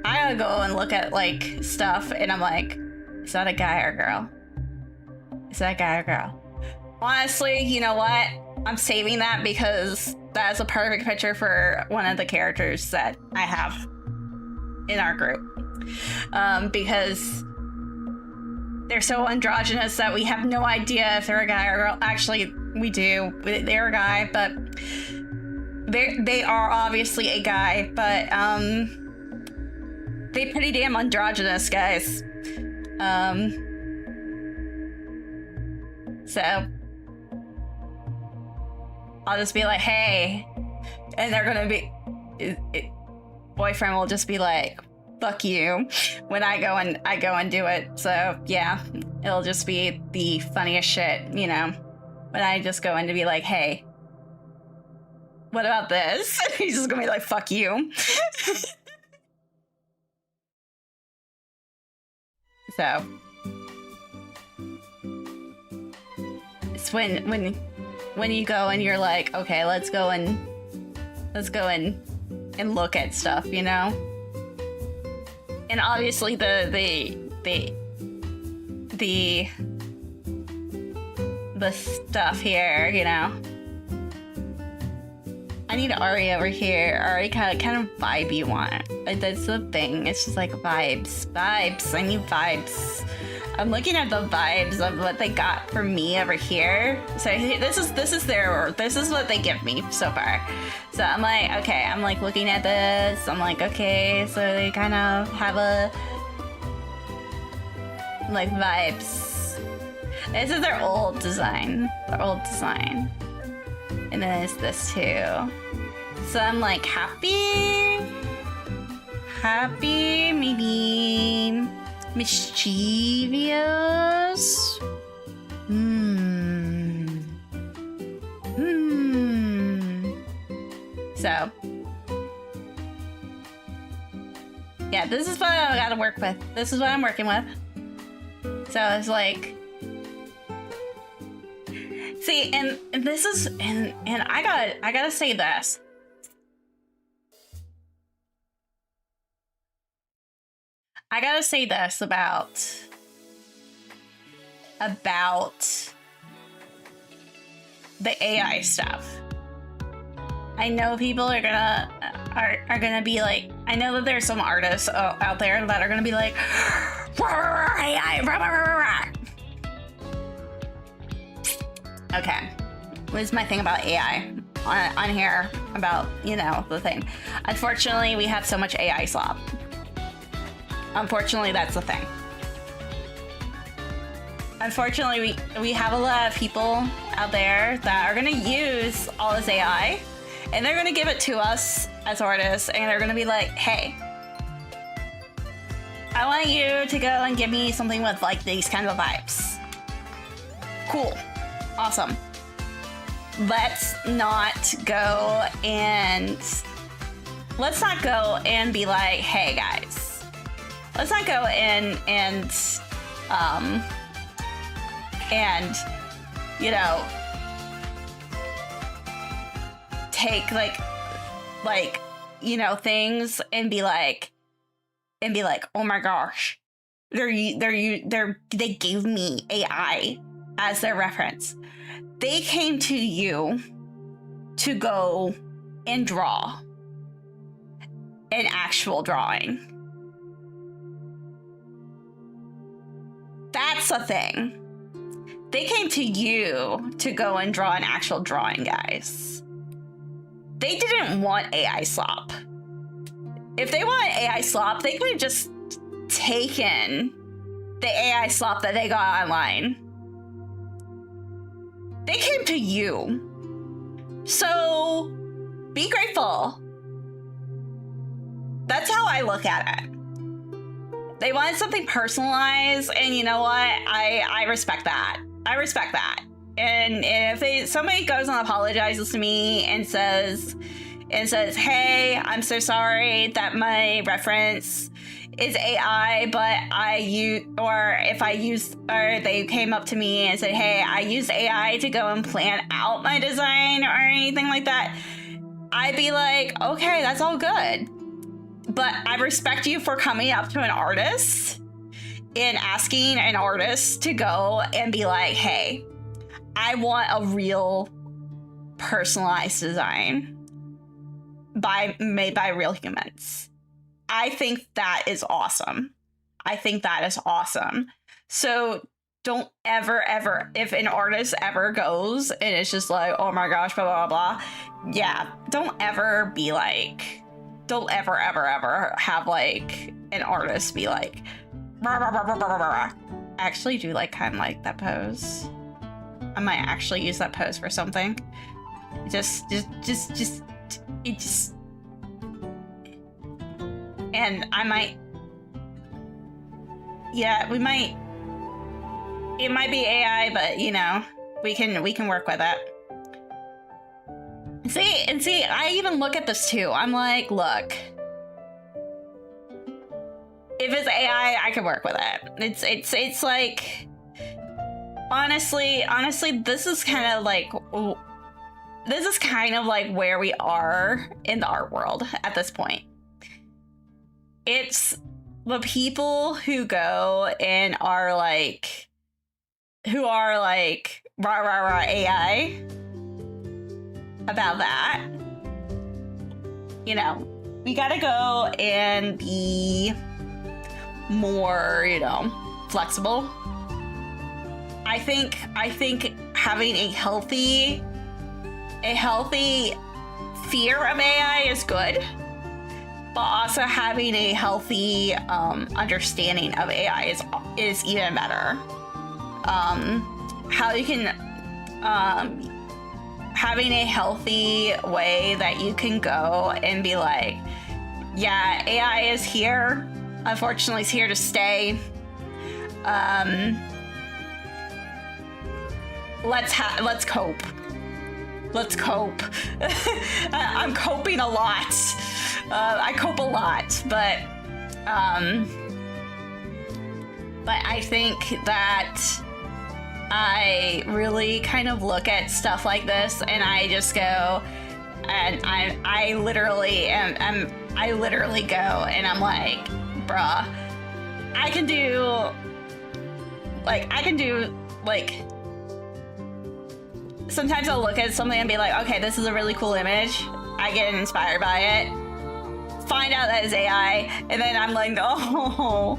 gotta go and look at like stuff, and I'm like, is that a guy or a girl? Is that a guy or a girl? Honestly, you know what? I'm saving that because that's a perfect picture for one of the characters that I have in our group. Because they're so androgynous that we have no idea if they're a guy or a girl. Actually, we do. They're a guy, but they are obviously a guy, but they pretty damn androgynous, guys. So I'll just be like, hey, and they're gonna be, boyfriend will just be like, fuck you, when I go and do it. So yeah, it'll just be the funniest shit, you know, when I just go in to be like, hey, what about this? He's just gonna be like, fuck you. So it's when you go and you're like, okay, let's go and look at stuff, you know? And obviously the stuff here, you know? I need Ari over here. Ari kind of vibe you want. That's the thing. It's just like vibes. I need vibes. I'm looking at the vibes of what they got for me over here. So this is what they give me so far. So I'm like, okay, I'm like looking at this. I'm like, okay, so they kind of have a like vibes. This is their old design. And then it's this too. So I'm like happy, maybe Mischievous? So, yeah, this is what I gotta work with. This is what I'm working with. So it's like, see, and this is, and I gotta say this. I gotta say this about the AI stuff. I know people are gonna be like, I know that there's some artists out there that are gonna be like, AI. Okay, what is my thing about AI on here about, you know, the thing? Unfortunately, we have so much AI slop. Unfortunately, that's the thing. Unfortunately, we have a lot of people out there that are gonna use all this AI, and they're gonna give it to us as artists, and they're gonna be like, hey, I want you to go and give me something with like these kind of vibes. Cool. Awesome. Let's not go and be like, hey guys, let's not go and you know, take like you know, things and be like, oh my gosh, they gave me AI as their reference. They came to you to go and draw an actual drawing. That's a thing. They came to you to go and draw an actual drawing, guys. They didn't want AI slop. If they wanted AI slop, they could have just taken the AI slop that they got online. They came to you. So be grateful. That's how I look at it. They wanted something personalized, and you know what? I respect that. I respect that. And if somebody goes and apologizes to me and says, hey, I'm so sorry that my reference is AI, but they came up to me and said, hey, I used AI to go and plan out my design or anything like that, I'd be like, okay, that's all good. But I respect you for coming up to an artist and asking an artist to go and be like, hey, I want a real personalized design made by real humans. I think that is awesome. So don't ever, if an artist ever goes and it's just like, oh my gosh, blah, blah, blah. Yeah, don't ever ever have like an artist be like, rah, rah, rah, rah, rah, rah. I actually do like kind of like that pose. I might actually use that pose for something. And I might, yeah, we might, it might be AI, but you know, we can work with it. See, I even look at this too. I'm like, look, if it's AI, I can work with it. It's like, honestly, this is kind of like where we are in the art world at this point. It's the people who go and are like, rah, rah, rah, AI about that. You know, we gotta go and be more, you know, flexible. I think having a healthy fear of AI is good, but also having a healthy understanding of AI is even better. How you can having a healthy way that you can go and be like, yeah, AI is here. Unfortunately, it's here to stay. Let's cope. Let's cope. I'm coping a lot. I cope a lot, but I think that I really kind of look at stuff like this and I just go, and I literally go and I'm like, bruh, I can do sometimes I'll look at something and be like, okay, this is a really cool image. I get inspired by it. Find out that it's AI, and then I'm like, oh.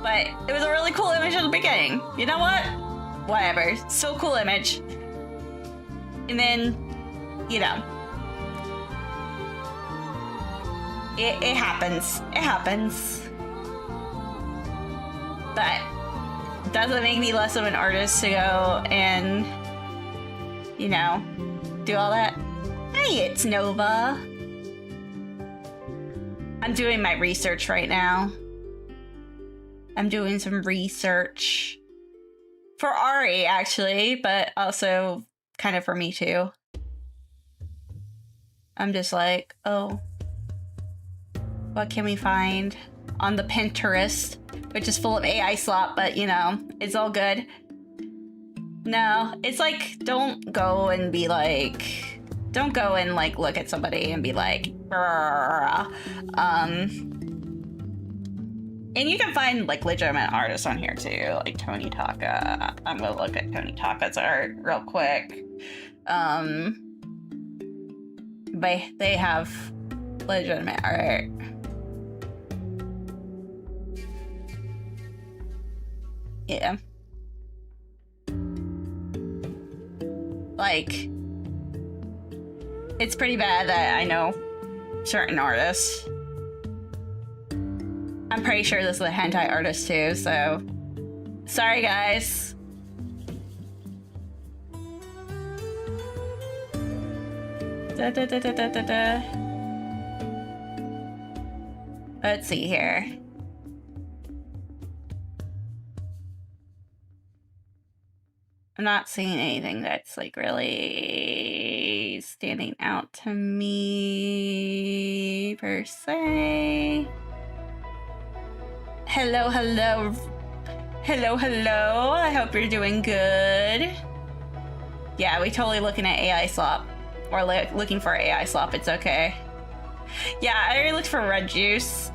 But it was a really cool image at the beginning. You know what? Whatever. Still a cool image. And then, you know. It happens. It happens. But doesn't make me less of an artist to go and, you know, do all that. Hey, it's Nova. I'm doing my research right now. I'm doing some research for Ari, actually, but also kind of for me too. I'm just like, oh, what can we find on the Pinterest, which is full of AI slop, but you know, it's all good. No, it's like, don't go and like look at somebody and be like, and you can find like legitimate artists on here too, like Tony Taka. I'm gonna look at Tony Taka's art real quick. But they have legitimate art. Yeah. Like, it's pretty bad that I know certain artists. I'm pretty sure this is a hentai artist too, so sorry guys. Let's see here. I'm not seeing anything that's like really standing out to me per se. Hello, hello. Hello, hello. I hope you're doing good. Yeah, we totally looking at AI slop. Or looking for AI slop, it's okay. Yeah, I already looked for red juice.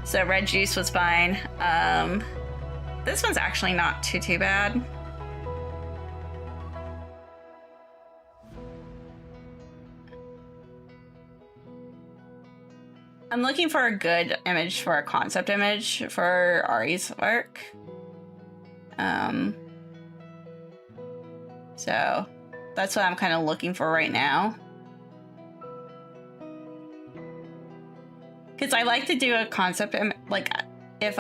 So red juice was fine. This one's actually not too bad. I'm looking for a good image for a concept image for Ari's work. So that's what I'm kind of looking for right now. Because I like to do a concept like if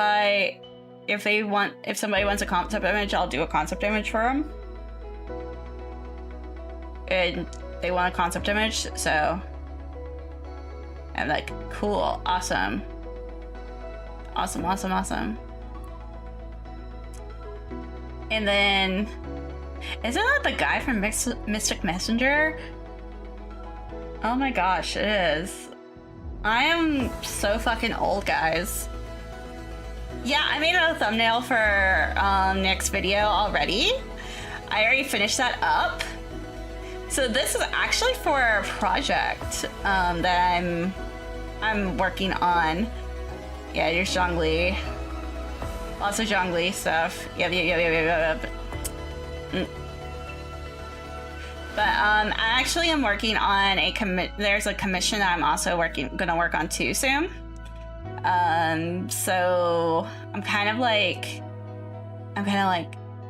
somebody wants a concept image, I'll do a concept image for them. And they want a concept image, so I'm like, cool, awesome. Awesome, awesome, awesome. And then, isn't that the guy from Mystic Messenger? Oh my gosh, it is. I am so fucking old, guys. Yeah, I made a thumbnail for next video already. I already finished that up. So this is actually for a project that I'm working on. Yeah, there's Zhongli. Lots of Zhongli stuff. Yep. But I actually am working on there's a commission that I'm also gonna work on too soon. So I'm kind of like,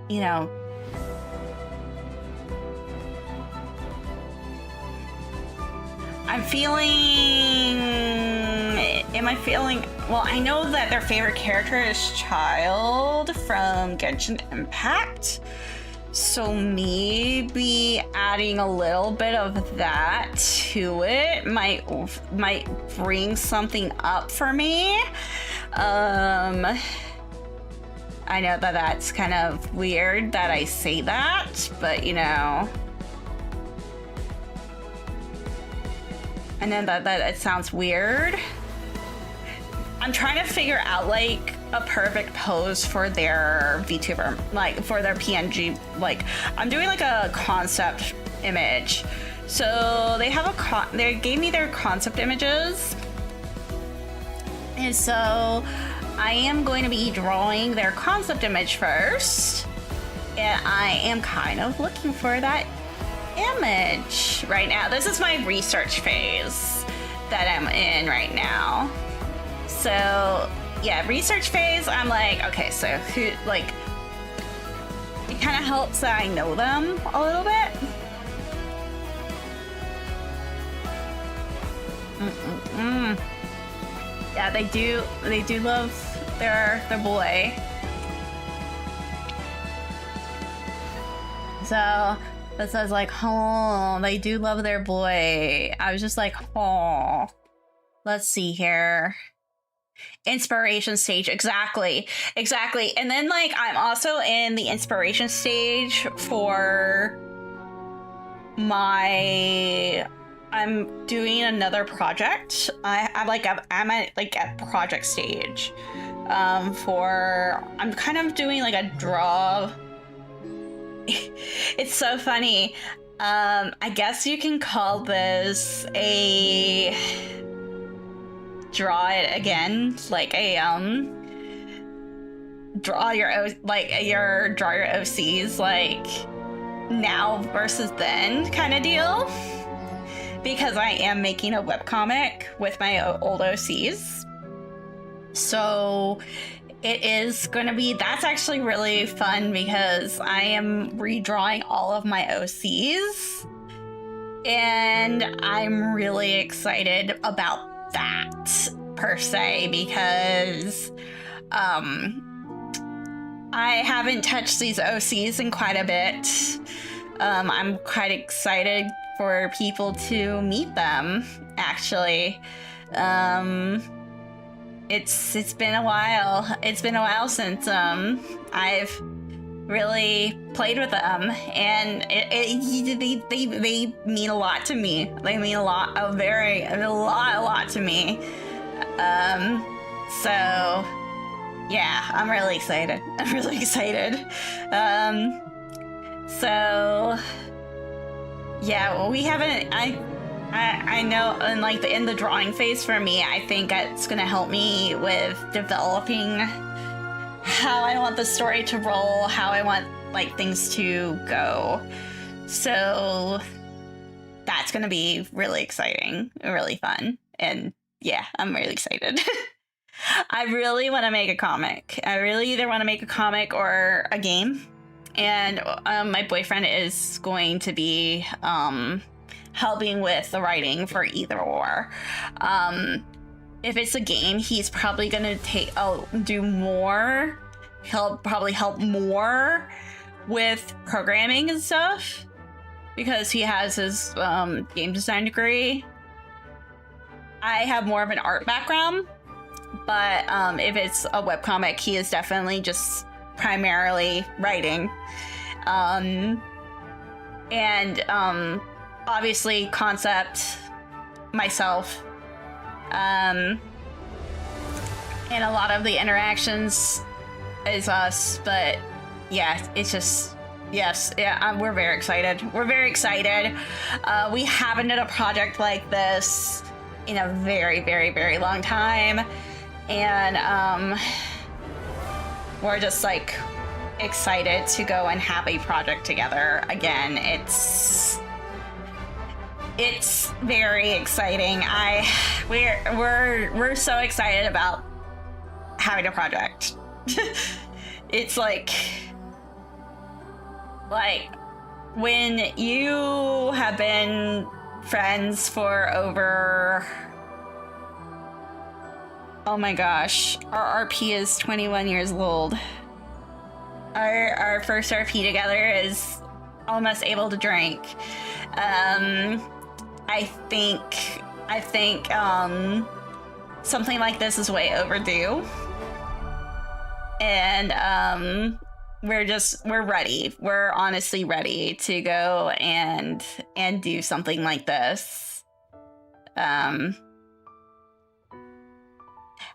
you know, well, I know that their favorite character is Child from Genshin Impact. So maybe adding a little bit of that to it might bring something up for me. I know that that's kind of weird that I say that, but you know. I know that it sounds weird. I'm trying to figure out like a perfect pose for their VTuber, like for their PNG. Like I'm doing like a concept image. So they have they gave me their concept images. And so I am going to be drawing their concept image first. And I am kind of looking for that image right now. This is my research phase that I'm in right now. So yeah, research phase, I'm like, okay, so who, like, it kind of helps that I know them a little bit. Yeah, they do love their boy. So this is like, oh, they do love their boy. I was just like, oh, let's see here. Inspiration stage, exactly. And then like I'm also in the inspiration stage for I'm doing another project. I'm at project stage. I'm kind of doing like a draw. It's so funny. I guess you can call this a draw it again, like a draw your OCs like now versus then kind of deal, because I am making a webcomic with my old OCs. So it is going to be, that's actually really fun because I am redrawing all of my OCs and I'm really excited about that per se, because I haven't touched these OCs in quite a bit. I'm quite excited for people to meet them, actually. It's been a while. It's been a while since I've really played with them, and they mean a lot to me. They mean a lot to me. So yeah, I'm really excited. So yeah, well, we haven't. I know, and like in the drawing phase for me, I think it's gonna help me with developing how I want the story to roll, how I want like things to go. So that's gonna be really exciting, really fun, and yeah, I'm really excited. I really want to make a comic. I really either want to make a comic or a game, and my boyfriend is going to be helping with the writing for either or. If it's a game, he's probably gonna do more. He'll probably help more with programming and stuff because he has his game design degree. I have more of an art background, but if it's a webcomic, he is definitely just primarily writing. Obviously concept, myself, and a lot of the interactions is us, but yeah, it's just, yes, yeah, we're very excited. We haven't done a project like this in a very, very, very long time, and we're just like excited to go and have a project together again. It's very exciting. We're so excited about having a project. It's like when you have been friends for over, oh my gosh, our RP is 21 years old. Our first RP together is almost able to drink. I think something like this is way overdue. And we're ready. We're honestly ready to go and do something like this.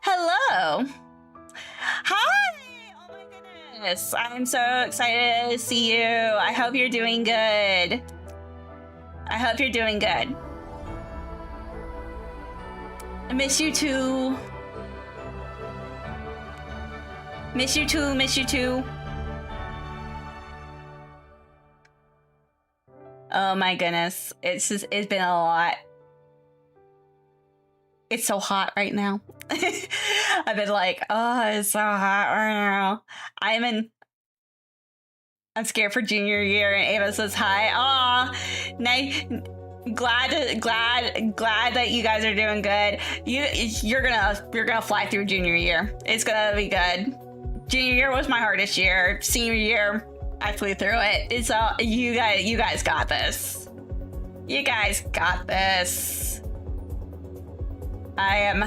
Hello. Hi. Oh my goodness. I'm so excited to see you. I hope you're doing good. I hope you're doing good. I miss you too. Miss you too, miss you too. Oh my goodness. It's been a lot. It's so hot right now. I've been like, oh, it's so hot right now. I'm scared for junior year, and Ava says hi. Aw, nice. Glad that you guys are doing good. You're gonna fly through junior year. It's gonna be good. Junior year was my hardest year. Senior year, I flew through it. It's all you guys got this. You guys got this. I am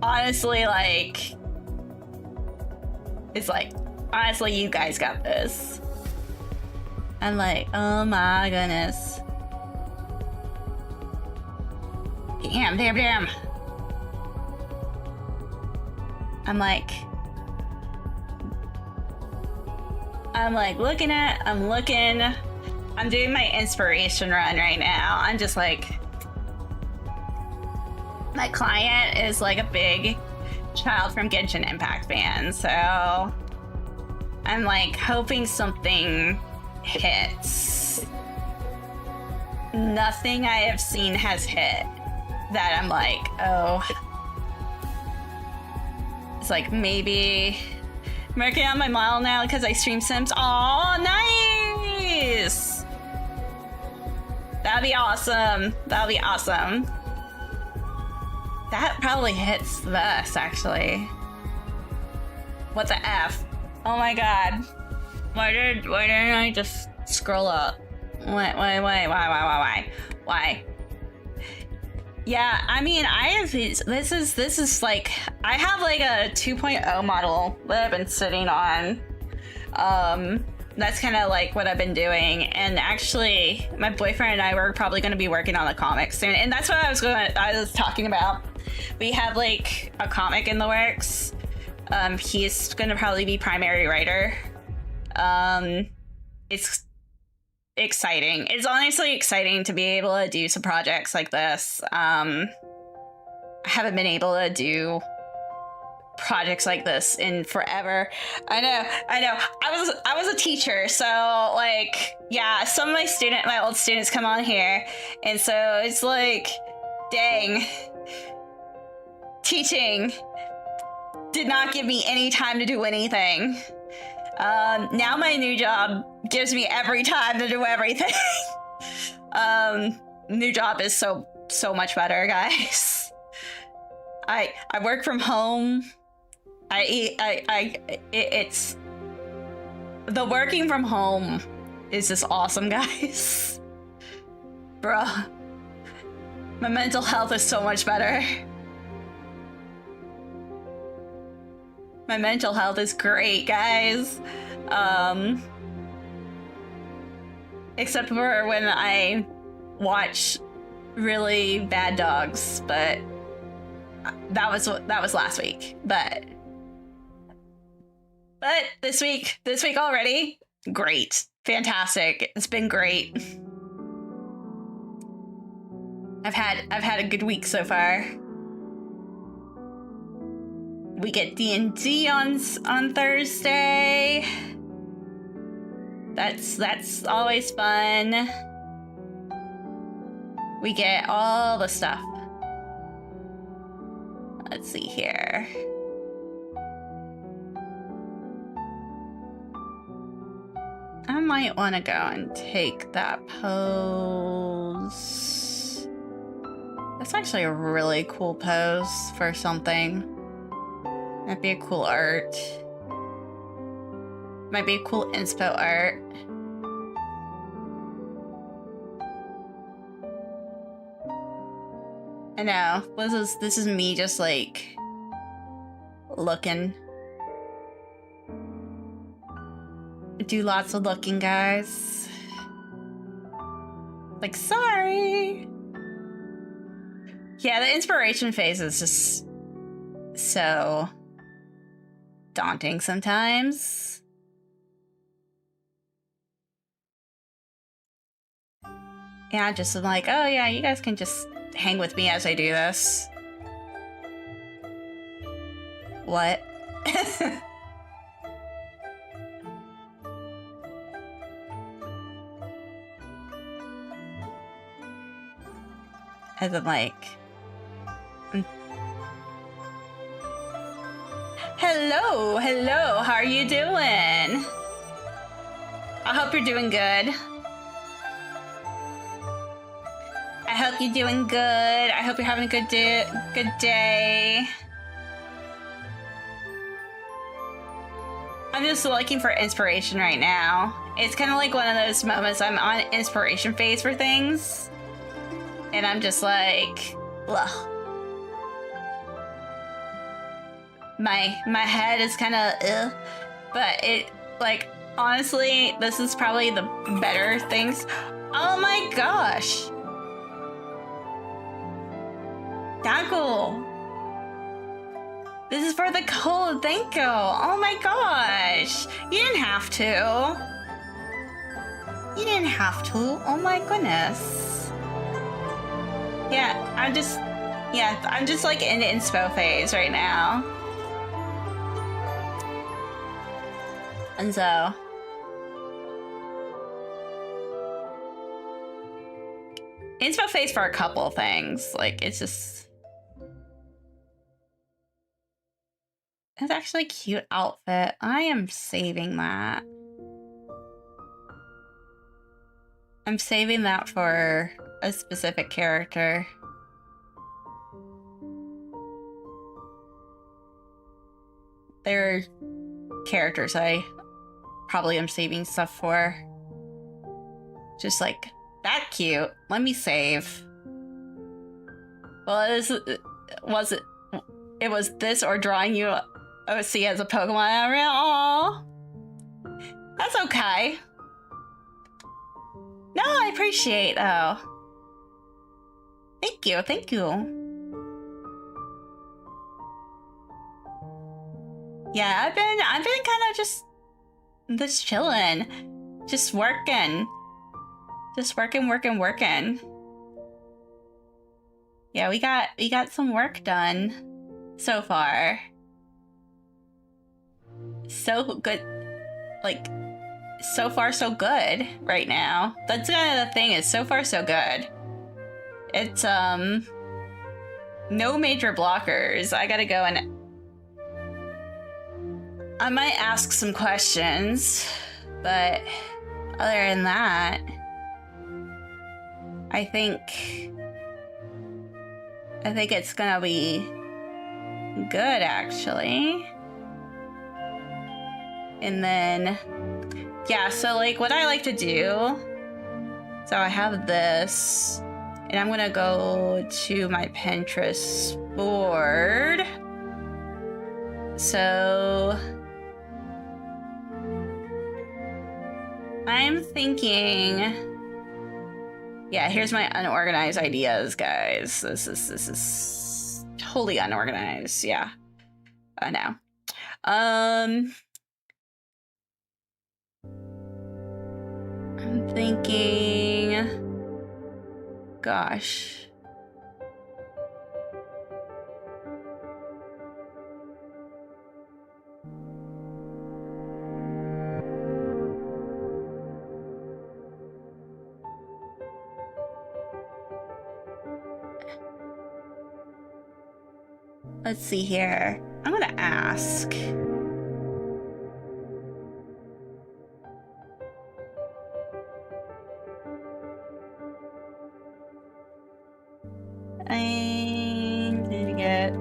honestly like, it's like, honestly, you guys got this. I'm like, oh my goodness. Damn. I'm like looking. I'm doing my inspiration run right now. I'm just like, my client is like a big Child from Genshin Impact fan, so I'm like hoping something hits. Nothing I have seen has hit that I'm like, oh. It's like maybe I'm working on my model now because I stream Sims. Oh, nice! That'd be awesome. That'd be awesome. That probably hits this, actually. What the F? Oh my god. Why didn't I just scroll up? Why? Yeah, I mean, this is like, I have like a 2.0 model that I've been sitting on. That's kind of like what I've been doing. And actually, my boyfriend and I were probably going to be working on a comic soon. And that's what I was talking about. We have like a comic in the works. He's going to probably be primary writer. It's exciting. It's honestly exciting to be able to do some projects like this. I haven't been able to do projects like this in forever. I know. I was a teacher, so like, yeah, some of my old students come on here, and so it's like, dang, teaching did not give me any time to do anything. Now my new job gives me every time to do everything. New job is so much better, guys. I work from home. It's the working from home is just awesome, guys. Bruh, my mental health is so much better. My mental health is great, guys. Except for when I watch really bad dogs, but that was last week. But this week already, great, fantastic. It's been great. I've had a good week so far. We get D&D on Thursday. That's always fun. We get all the stuff. Let's see here. I might want to go and take that pose. That's actually a really cool pose for something. That'd be a cool art. Might be a cool inspo art. I know. This is me just like looking. do lots of looking, guys. Like, sorry. Yeah, the inspiration phase is just so daunting sometimes. Yeah, just I'm like, oh yeah, you guys can just hang with me as I do this. What? As I'm like... Hello, hello, how are you doing? I hope you're doing good. I hope you're doing good. I hope you're having a good day. I'm just looking for inspiration right now. It's kind of like one of those moments I'm on inspiration phase for things. And I'm just like, ugh. My head is kind of ugh. But it, like, honestly, this is probably the better things. Oh my gosh. Danko. This is for the code, thank you. Oh my gosh. You didn't have to. You didn't have to. Oh my goodness. Yeah, I'm just like in inspo phase right now. And so inspo phase for a couple of things. Like it's actually a cute outfit. I am saving that. I'm saving that for a specific character. There are characters I probably am saving stuff for. Just like, that cute. Let me save. Well, it was this or drawing you OC as a Pokemon. Aww. That's okay. No, I appreciate though. Thank you, thank you. Yeah, I've been kind of just chilling. Just working. Just working. Yeah, we got some work done so far. So good. Like, so far so good right now. That's kind of the thing, is so far so good. It's no major blockers. I gotta go and I might ask some questions, but other than that, I think it's gonna be good actually. And then yeah, so like what I like to do, so I have this, and I'm gonna go to my Pinterest board. So I'm thinking, yeah, here's my unorganized ideas, guys. This is totally unorganized. Yeah, I know. I'm thinking, gosh. Let's see here. I'm gonna ask. I need to get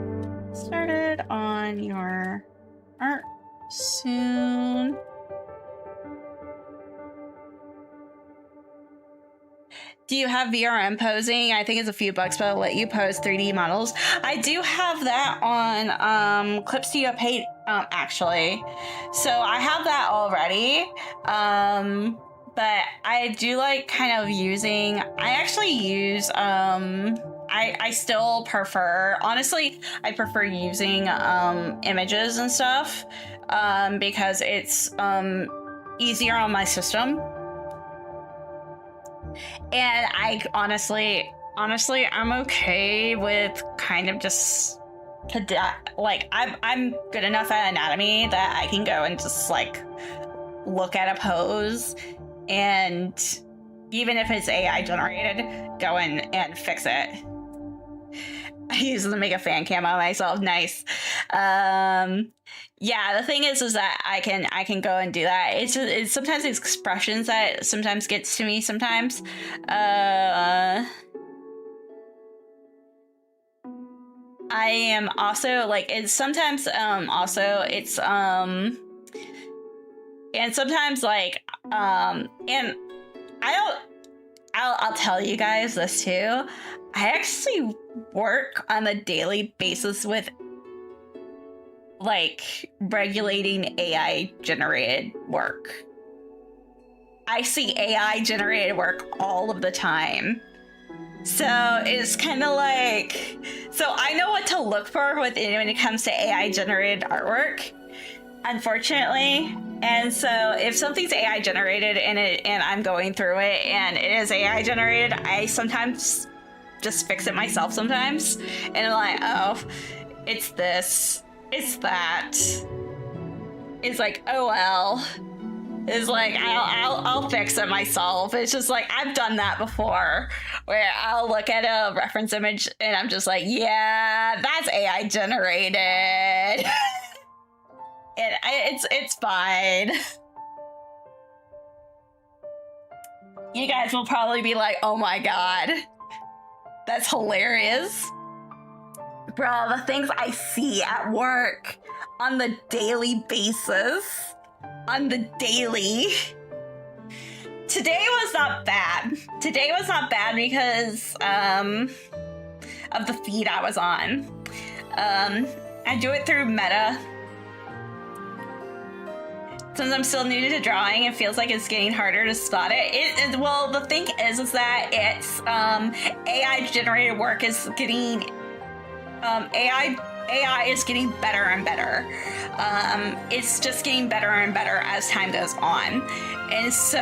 started on your art soon. Do you have VRM posing? I think it's a few bucks, but I'll let you pose 3D models. I do have that on Clip Studio Paint, actually. So I have that already. But I do like kind of using, I actually use, I still prefer, honestly, I prefer using images and stuff because it's easier on my system. And I honestly, I'm okay with kind of just like I'm good enough at anatomy that I can go and just like look at a pose, and even if it's AI generated, go in and fix it. I use the make a fan cam on myself. Nice. Yeah, the thing is that I can go and do that. It's sometimes expressions that sometimes gets to me sometimes. I am also like, it's sometimes also it's and sometimes like and I'll tell you guys this too. I actually work on a daily basis with like regulating AI generated work. I see AI generated work all of the time. So it's kind of like, so I know what to look for when it comes to AI generated artwork, unfortunately. And so if something's AI generated and I'm going through it and it is AI generated, I sometimes just fix it myself sometimes. And I'm like, oh, it's this, it's that. It's like, oh well. It's like, I'll fix it myself. It's just like, I've done that before, where I'll look at a reference image and I'm just like, yeah, that's AI generated. And it's fine. You guys will probably be like, oh my god, that's hilarious. Bro, the things I see at work on the daily basis. On the daily. Today was not bad. Today was not bad because of the feed I was on. I do it through Meta. Since I'm still new to drawing, it feels like it's getting harder to spot it. Well, the thing is that it's AI generated work is getting AI is getting better and better. It's just getting better and better as time goes on. And so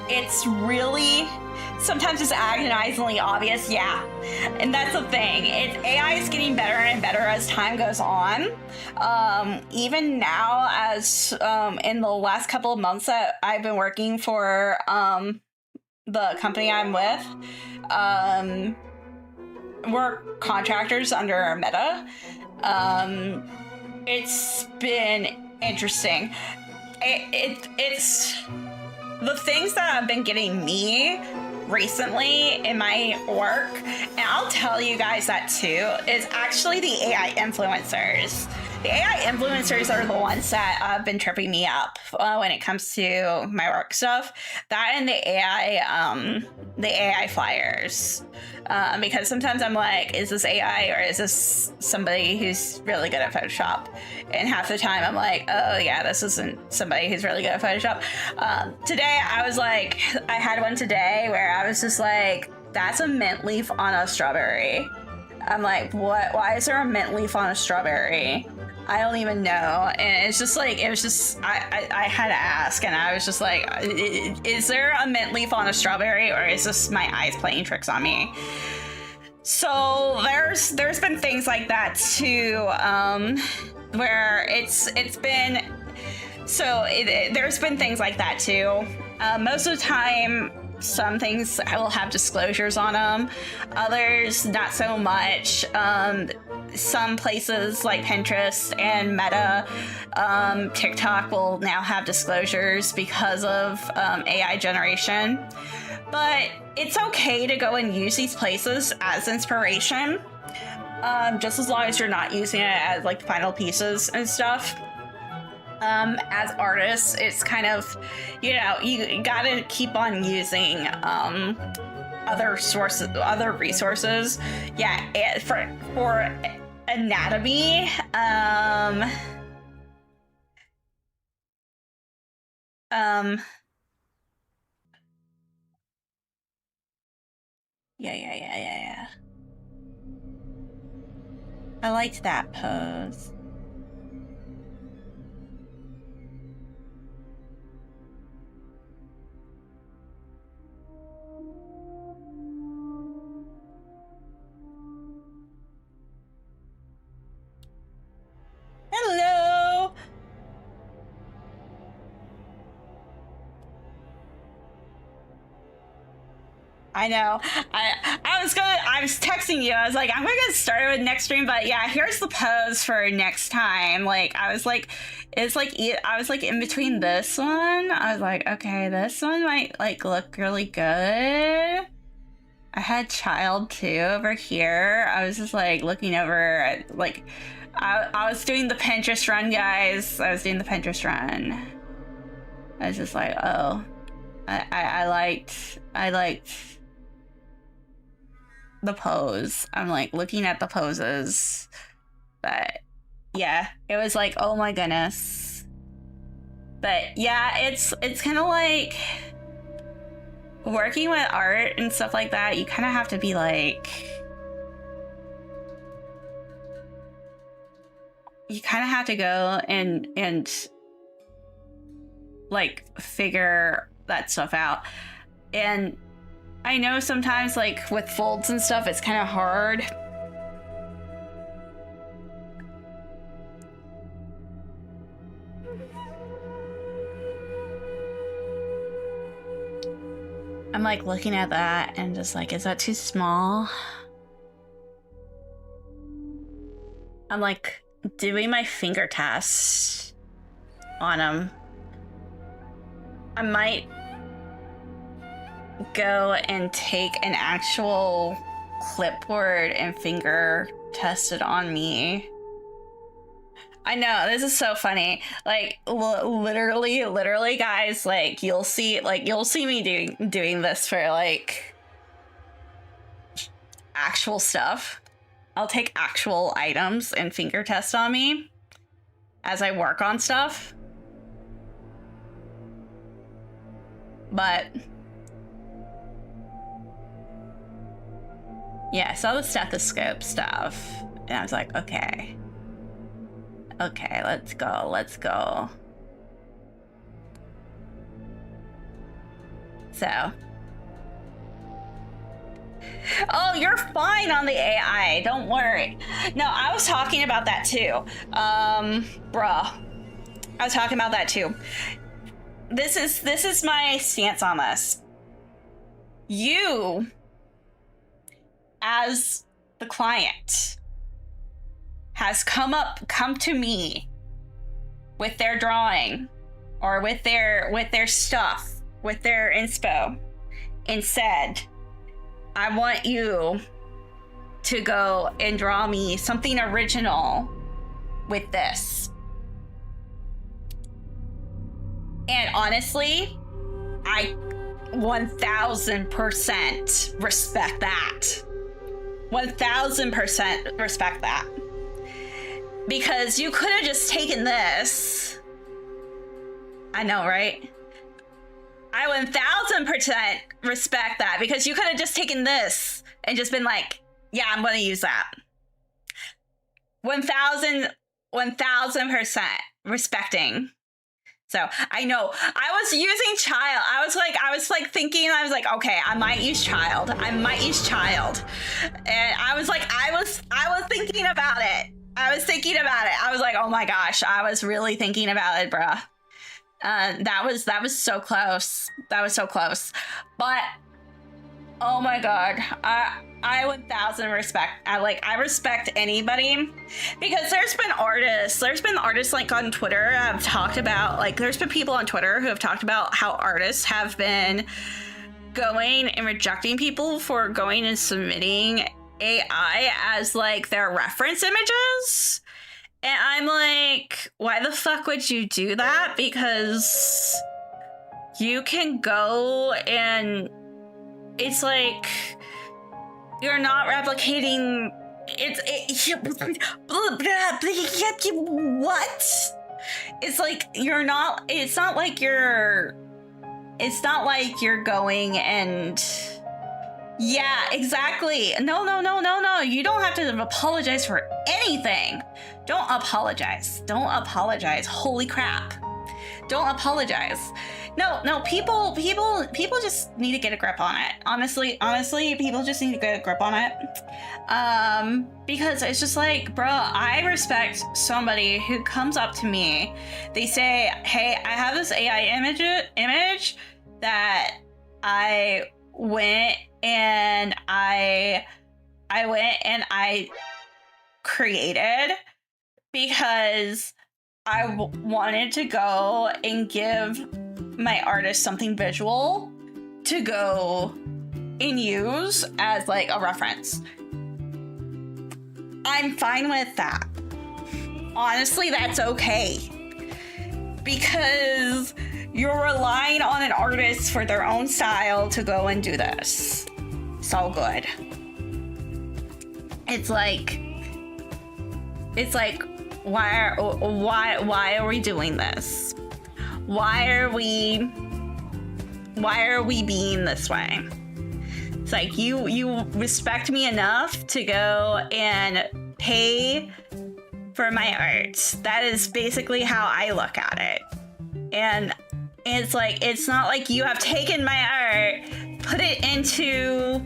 it's really, sometimes it's agonizingly obvious, yeah. And that's the thing. AI is getting better and better as time goes on. Even now, as in the last couple of months that I've been working for the company I'm with, we're contractors under Meta. It's been interesting. It's the things that have been getting me recently in my work, and I'll tell you guys that too, is actually the AI influencers. The AI influencers are the ones that have been tripping me up when it comes to my work stuff. That and the AI flyers. Because sometimes I'm like, is this AI or is this somebody who's really good at Photoshop? And half the time I'm like, oh yeah, this isn't somebody who's really good at Photoshop. Today I was like, I had one today where I was just like, that's a mint leaf on a strawberry. I'm like, what? Why is there a mint leaf on a strawberry? I don't even know. And it's just like, it was just, I had to ask, and I was just like, is there a mint leaf on a strawberry, or is this my eyes playing tricks on me? So there's been things like that too, where it's been, so there's been things like that too. Most of the time, some things will have disclosures on them, others not so much. Some places like Pinterest and Meta, TikTok will now have disclosures because of AI generation. But it's okay to go and use these places as inspiration, just as long as you're not using it as like final pieces and stuff. as artists, it's kind of, you know, you gotta keep on using other resources. Yeah, for anatomy, yeah. I liked that pose. Hello. I know. I was texting you. I was like, I'm gonna get started with next stream, but yeah, here's the pose for next time. Like, I was like, I was like in between this one. I was like, okay, this one might like look really good. I had child too over here. I was just like looking over at, like, I was doing the Pinterest run, guys. I was doing the Pinterest run. I was just like, oh, I liked the pose. I'm like looking at the poses, but yeah, it was like, oh my goodness. But yeah, it's kind of like working with art and stuff like that. You kind of have to be like, you kind of have to go and like figure that stuff out. And I know sometimes, like, with folds and stuff, it's kind of hard. I'm, like, looking at that and just like, is that too small? I'm, like, doing my finger test on them. I might go and take an actual clipboard and finger test it on me. I know, this is so funny. Like, literally, guys, like, you'll see me doing this for, like, actual stuff. I'll take actual items and finger test on me as I work on stuff. But yeah, I saw the stethoscope stuff, and I was like, okay, let's go. So, oh, you're fine on the AI, don't worry. No, I was talking about that too. Bruh, I was talking about that too. This is my stance on this. You, as the client, has come to me with their drawing or with their stuff, with their inspo, and said, I want you to go and draw me something original with this. And honestly, I 1000% respect that. 1000% respect that. Because you could have just taken this. I know, right? I 1000% respect that, because you could have just taken this and just been like, yeah, I'm going to use that. 1000% respecting. So I know I was using child. I was like thinking, I was like, okay, I might use child. And I was like, I was thinking about it. I was like, oh my gosh, I was really thinking about it, bruh. That was so close. But oh my god, I 1000 respect. I respect anybody, because there's been artists like on Twitter have talked about, like, there's been people on Twitter who have talked about how artists have been going and rejecting people for going and submitting AI as like their reference images. And I'm like, why the fuck would you do that? Because you can go and it's like you're not replicating. What? It's like you're not. It's not like you're going and. Yeah, exactly. No. You don't have to apologize for anything. Don't apologize. Holy crap. Don't apologize. No, people just need to get a grip on it. Honestly, people just need to get a grip on it. Because it's just like, bro, I respect somebody who comes up to me. They say, hey, I have this AI image that I went and I created because I wanted to go and give my artist something visual to go and use as like a reference. I'm fine with that. Honestly, that's okay. Because you're relying on an artist for their own style to go and do this. It's all good. It's like why are we doing this? Why are we being this way? It's like you respect me enough to go and pay for my art. That is basically how I look at it. And it's like, it's not like you have taken my art, put it into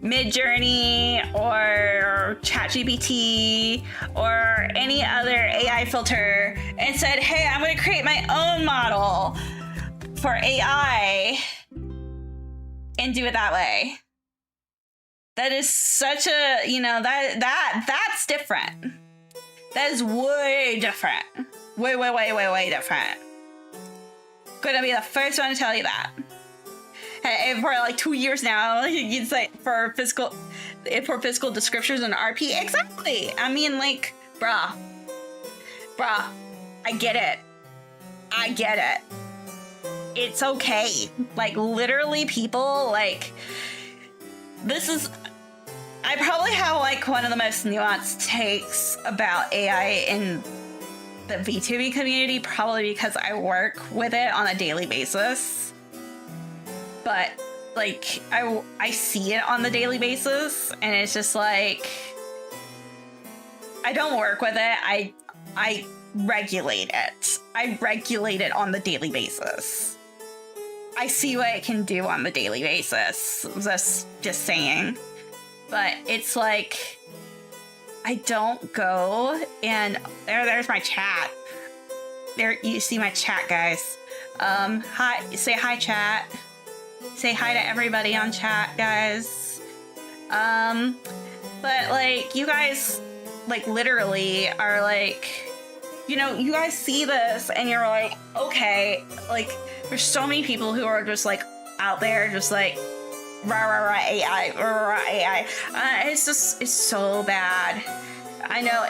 Midjourney or ChatGPT or any other AI filter and said, hey, I'm going to create my own model for AI and do it that way. That is such a, that's different. That is way different. Way different. Gonna be the first one to tell you that. And for like 2 years now, you'd say for physical descriptors and RP, exactly. I mean, like, bruh, I get it. It's okay. Like, literally, people, like, I probably have like one of the most nuanced takes about AI in the VTuber community, probably because I work with it on a daily basis. But like I see it on the daily basis, and it's just like I don't work with it. I regulate it. I regulate it on the daily basis. I see what it can do on the daily basis. Just saying. But it's like I don't go and there's my chat. There you see my chat, guys. Hi, say hi, chat. Say hi to everybody on chat, guys. But like you guys like literally are like, you guys see this and you're like, okay, like there's so many people who are just like out there just like rah AI, AI. It's so bad. I know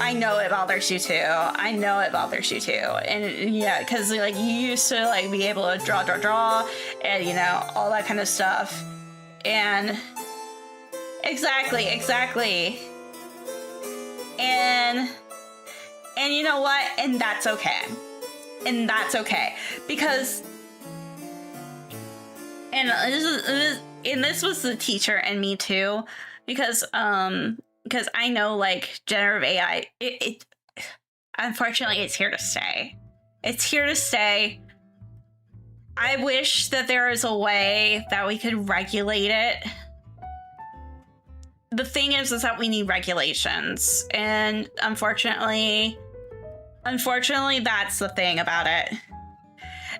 I know it bothers you too. And yeah, because like you used to like be able to draw, and all that kind of stuff. And exactly. And you know what? And that's okay. Because this was the teacher and me too, because I know like generative AI, it unfortunately it's here to stay. I wish that there is a way that we could regulate it. The thing is that we need regulations, and unfortunately that's the thing about it.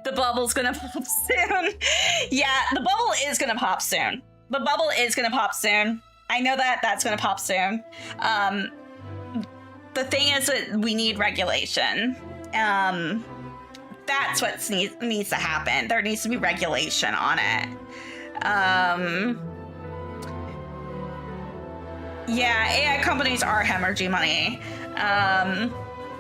The bubble's gonna pop soon. Yeah, the bubble is gonna pop soon. I know that's gonna pop soon. The thing is that we need regulation. That's what needs to happen. There needs to be regulation on it. Yeah, AI companies are hemorrhaging money.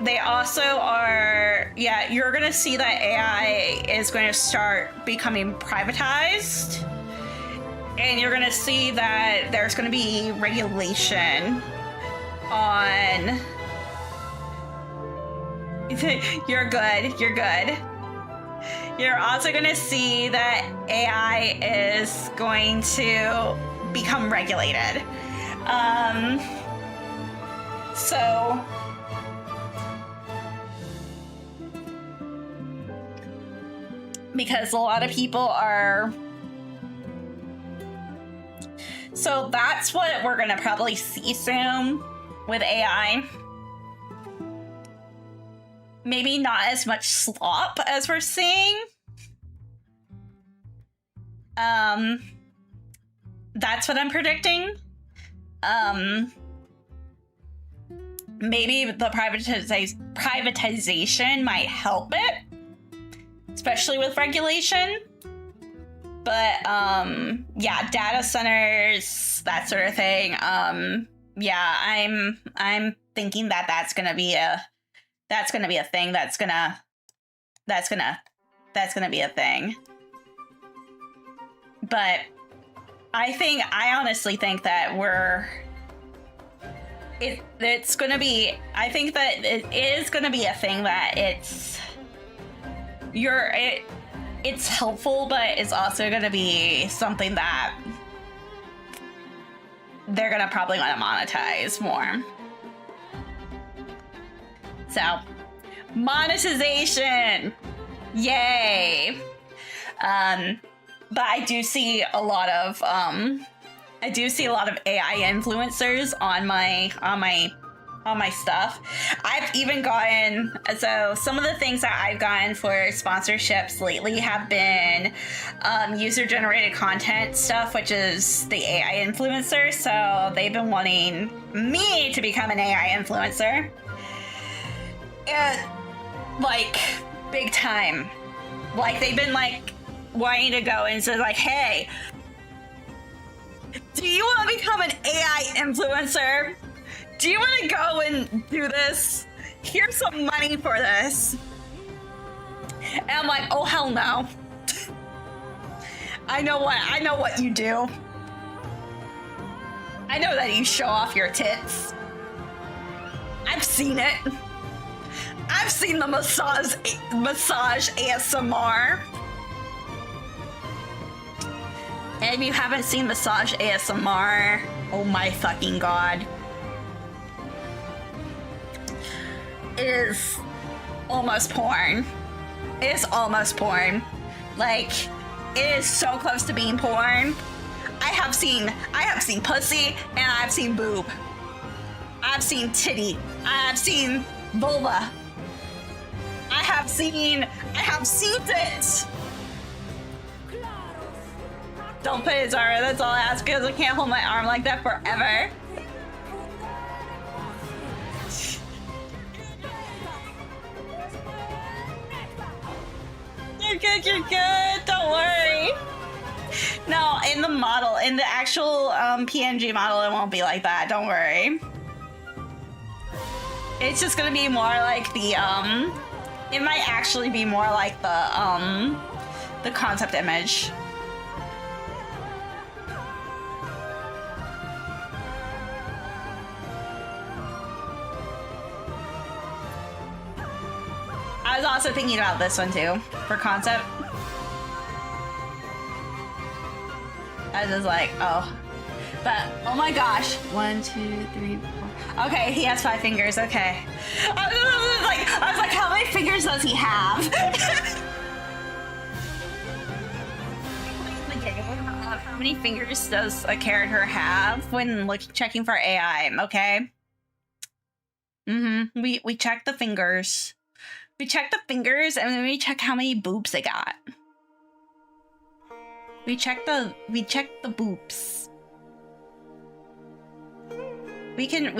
They also are, yeah, you're gonna see that AI is going to start becoming privatized. And you're gonna see that there's gonna be regulation on... You're good, you're good. You're also gonna see that AI is going to become regulated. So... because a lot of people are... So that's what we're gonna probably see soon with AI. Maybe not as much slop as we're seeing. That's what I'm predicting. Maybe the privatization might help it, especially with regulation. But yeah, data centers, that sort of thing. Yeah, I'm thinking that that's gonna be a thing. That's gonna be a thing. But I honestly think that it's gonna be, I think that it is gonna be a thing that it's helpful, but it's also gonna be something that they're gonna probably want to monetize more. So, monetization, yay! But I do see a lot of AI influencers on my stuff. I've even gotten, so some of the things that I've gotten for sponsorships lately have been user-generated content stuff, which is the AI influencer. So they've been wanting me to become an AI influencer. And, like, big time. Like, they've been, like, wanting to go and say, like, hey, do you want to become an AI influencer? Do you want to go and do this? Here's some money for this. And I'm like, oh, hell no. I know what you do. I know that you show off your tits. I've seen it. I've seen the massage ASMR. And if you haven't seen massage ASMR, oh my fucking god. It is almost porn. It is almost porn. Like, it is so close to being porn. I have seen pussy and I've seen boob. I've seen titty. I've seen vulva. I have seen it. Don't put his arm. That's all I ask, because I can't hold my arm like that forever. You're good, you're good. Don't worry. No, in the actual PNG model, it won't be like that. Don't worry. It's just gonna be more like the it might actually be more like the concept image. I was also thinking about this one too, for concept. I was just like, oh. But, oh my gosh. 1, 2, 3, 4. Okay, he has 5 fingers, okay. I was like, how many fingers does he have? How many fingers does a character have when checking for AI, okay? We check the fingers. We check the fingers, and then we check how many boobs they got. We check the boobs. We can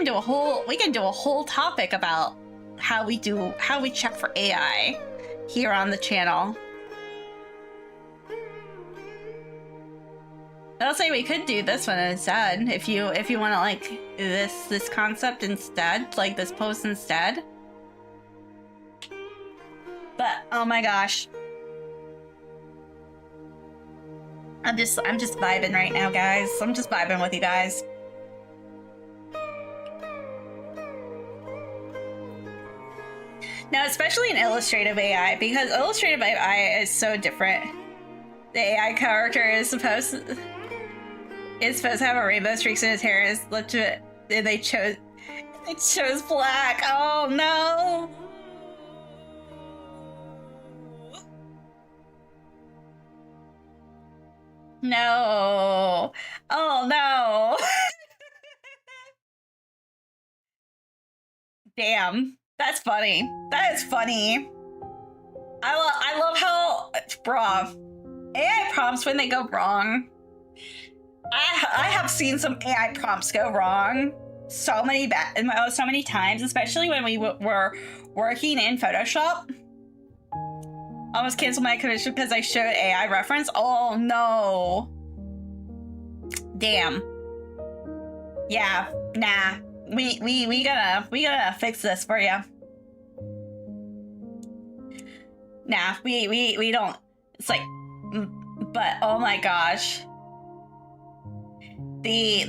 do a whole topic about how we check for AI here on the channel. Oh, will say we could do this one instead if you want to like this concept instead, like this post instead. But oh my gosh, I'm just vibing right now, guys. I'm just vibing with you guys. Now, especially in illustrative AI, because illustrative AI is so different. The AI character is supposed to have a rainbow streaks in his hair and his lip to it. And they chose black. Oh no. No. Oh no. Damn. That's funny. That is funny. I love how, bruh, AI prompts when they go wrong. I have seen some AI prompts go wrong so many times, especially when we were working in Photoshop. Almost canceled my commission because I showed AI reference. Oh no. Damn. Yeah. Nah. We gotta fix this for you. Nah, we don't. It's like, but oh my gosh. I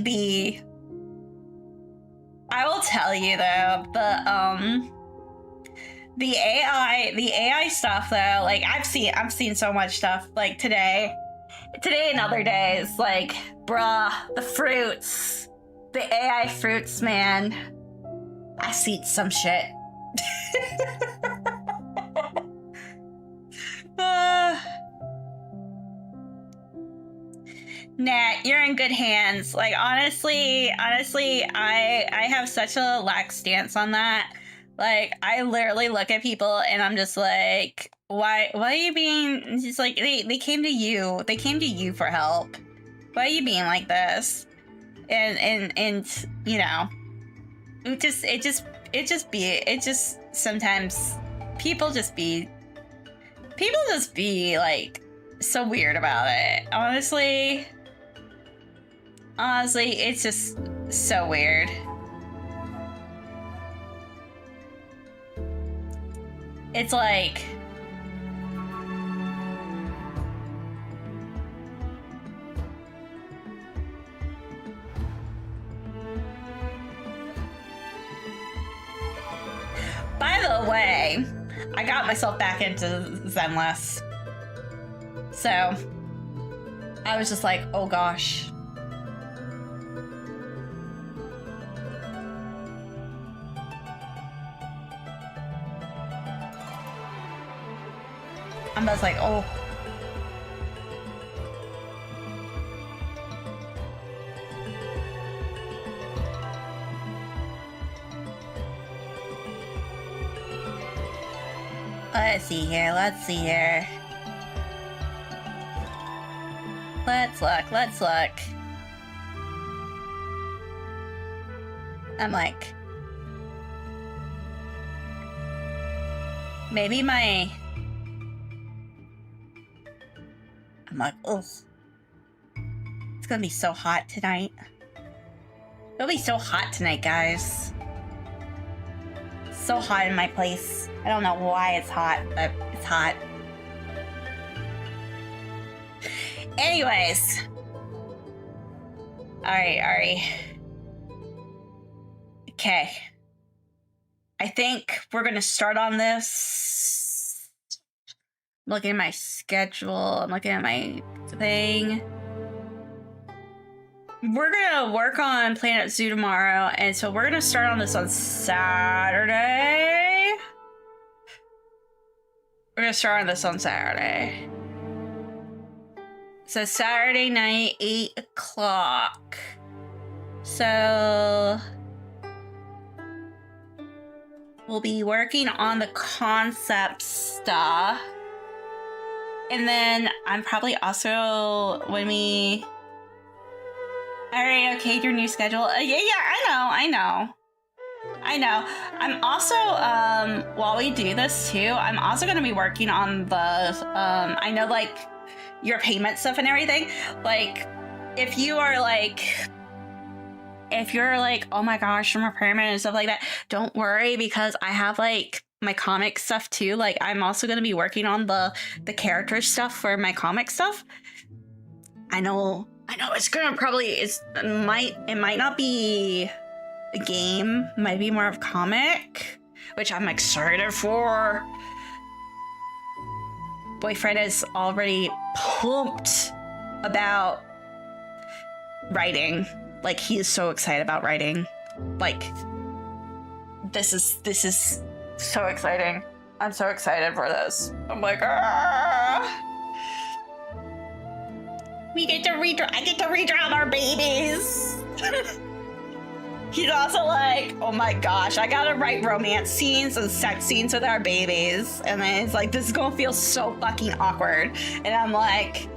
will tell you though, the AI stuff though, like I've seen so much stuff like today and other days, like bruh, the fruits. The AI fruits, man. I seen some shit. Nah, you're in good hands. Like honestly, I have such a lax stance on that. Like I literally look at people and I'm just like, why are you being just like they came to you. They came to you for help. Why are you being like this? And you know, it just sometimes people just be like so weird about it. Honestly, it's just so weird. It's like, by the way, I got myself back into Zenless. So I was just like, oh gosh. I'm just like, oh. Let's see here. Let's look. I'm like, maybe I'm like, oh, it's gonna be so hot tonight. It'll be so hot tonight, guys. So hot in my place. I don't know why it's hot, but it's hot. Anyways. Alright. Okay. I think we're gonna start on this. I'm looking at my schedule. I'm looking at my thing. We're gonna work on Planet Zoo tomorrow, and so we're gonna start on this on Saturday. We're gonna start on this on Saturday. So Saturday night, 8 o'clock. So we'll be working on the concept stuff. And then I'm probably also, when we... Alright, okay, your new schedule. Yeah, I know. I'm also, while we do this too, I'm also going to be working on the, I know, like, your payment stuff and everything. Like, if you are like, if you're like, oh my gosh, I'm a pyramid and stuff like that, don't worry, because I have like my comic stuff too. Like, I'm also going to be working on the character stuff for my comic stuff. I know it's gonna probably, it might not be a game, might be more of comic, which I'm excited for. Boyfriend is already pumped about writing. Like, he is so excited about writing. Like, this is so exciting. I'm so excited for this. I'm like, ah. I get to redraw our babies. He's also like, oh my gosh, I gotta write romance scenes and sex scenes with our babies. And then it's like, this is gonna feel so fucking awkward. And I'm like,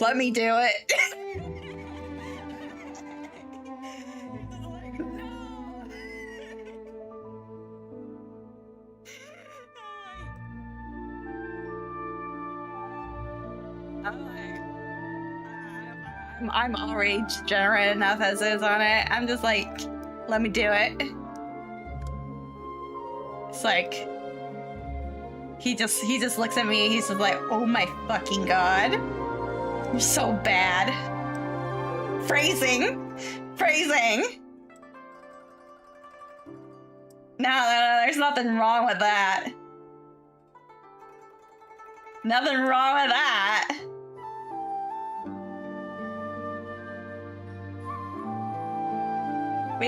let me do it. I'm already degenerate enough as is on it. I'm just like, let me do it. It's like, he just looks at me. He's just like, oh my fucking god, you're so bad. Phrasing. No, there's nothing wrong with that. Nothing wrong with that. I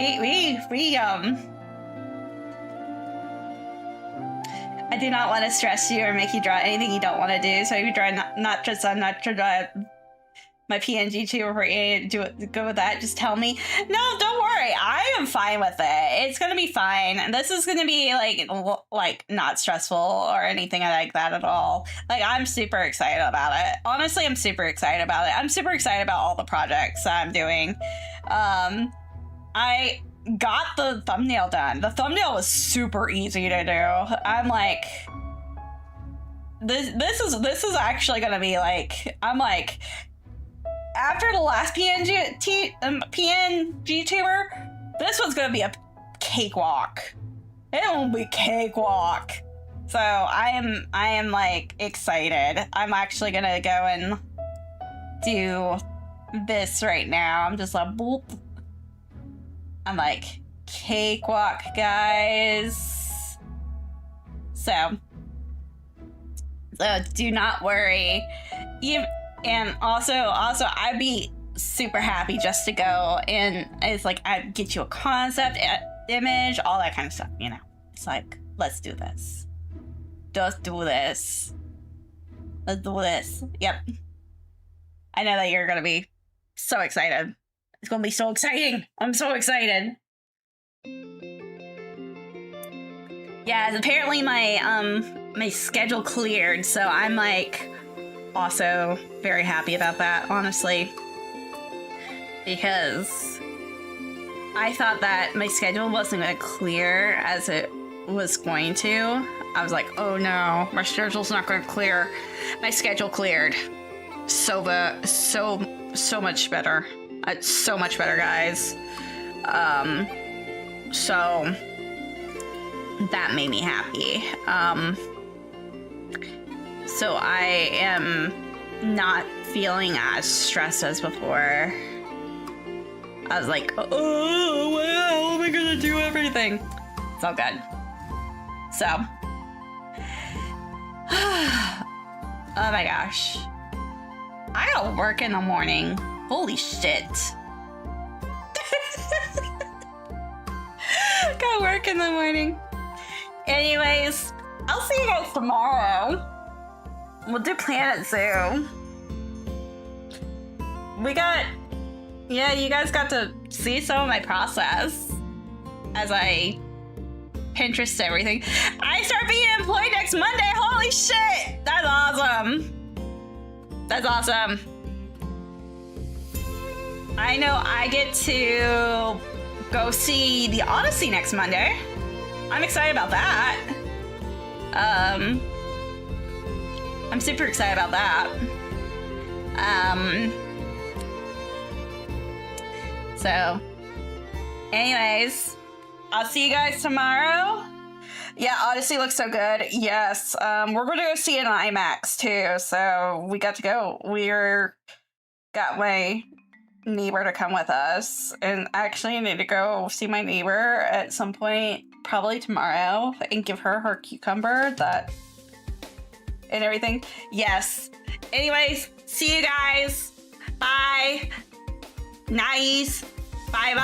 do not want to stress you or make you draw anything you don't want to do, so if you draw not to draw my PNG too, or go with that, just tell me. No, don't worry, I am fine with it. It's gonna be fine. This is gonna be like not stressful or anything like that at all. Like, I'm super excited about it. Honestly, I'm super excited about it. I'm super excited about all the projects that I'm doing. I got the thumbnail done. The thumbnail was super easy to do. I'm like, this is actually gonna be like, I'm like, after the last PNG tuber, this one's gonna be a cakewalk. It will be cakewalk. So I am like excited. I'm actually gonna go and do this right now. I'm just like, boop. I'm like, cakewalk, guys. So do not worry. And also, I'd be super happy just to go and it's like, I'd get you a concept image, all that kind of stuff, you know. It's like, let's do this. Just do this. Let's do this. Yep. I know that you're gonna be so excited. It's gonna be so exciting. I'm so excited. Yeah, apparently my schedule cleared, so I'm like also very happy about that, honestly. Because I thought that my schedule wasn't gonna clear as it was going to. I was like, oh no, my schedule's not gonna clear. My schedule cleared. So much better. It's so much better, guys. So that made me happy. So I am not feeling as stressed as before. I was like, oh, wow, how am I gonna do everything? It's all good. So, oh my gosh. I gotta work in the morning. Holy shit. Gotta work in the morning. Anyways, I'll see you guys tomorrow. We'll do Planet Zoo. Yeah, you guys got to see some of my process as I Pinterest everything. I start being employed next Monday. Holy shit! That's awesome. That's awesome. I know I get to go see the Odyssey next Monday. I'm excited about that. I'm super excited about that. So, anyways, I'll see you guys tomorrow. Yeah, Odyssey looks so good. Yes, we're going to go see it in IMAX too. So we got to go. Got my neighbor to come with us, and actually I need to go see my neighbor at some point, probably tomorrow, and give her cucumber and everything. Yes. Anyways, see you guys. Bye. Nice. Bye. Bye.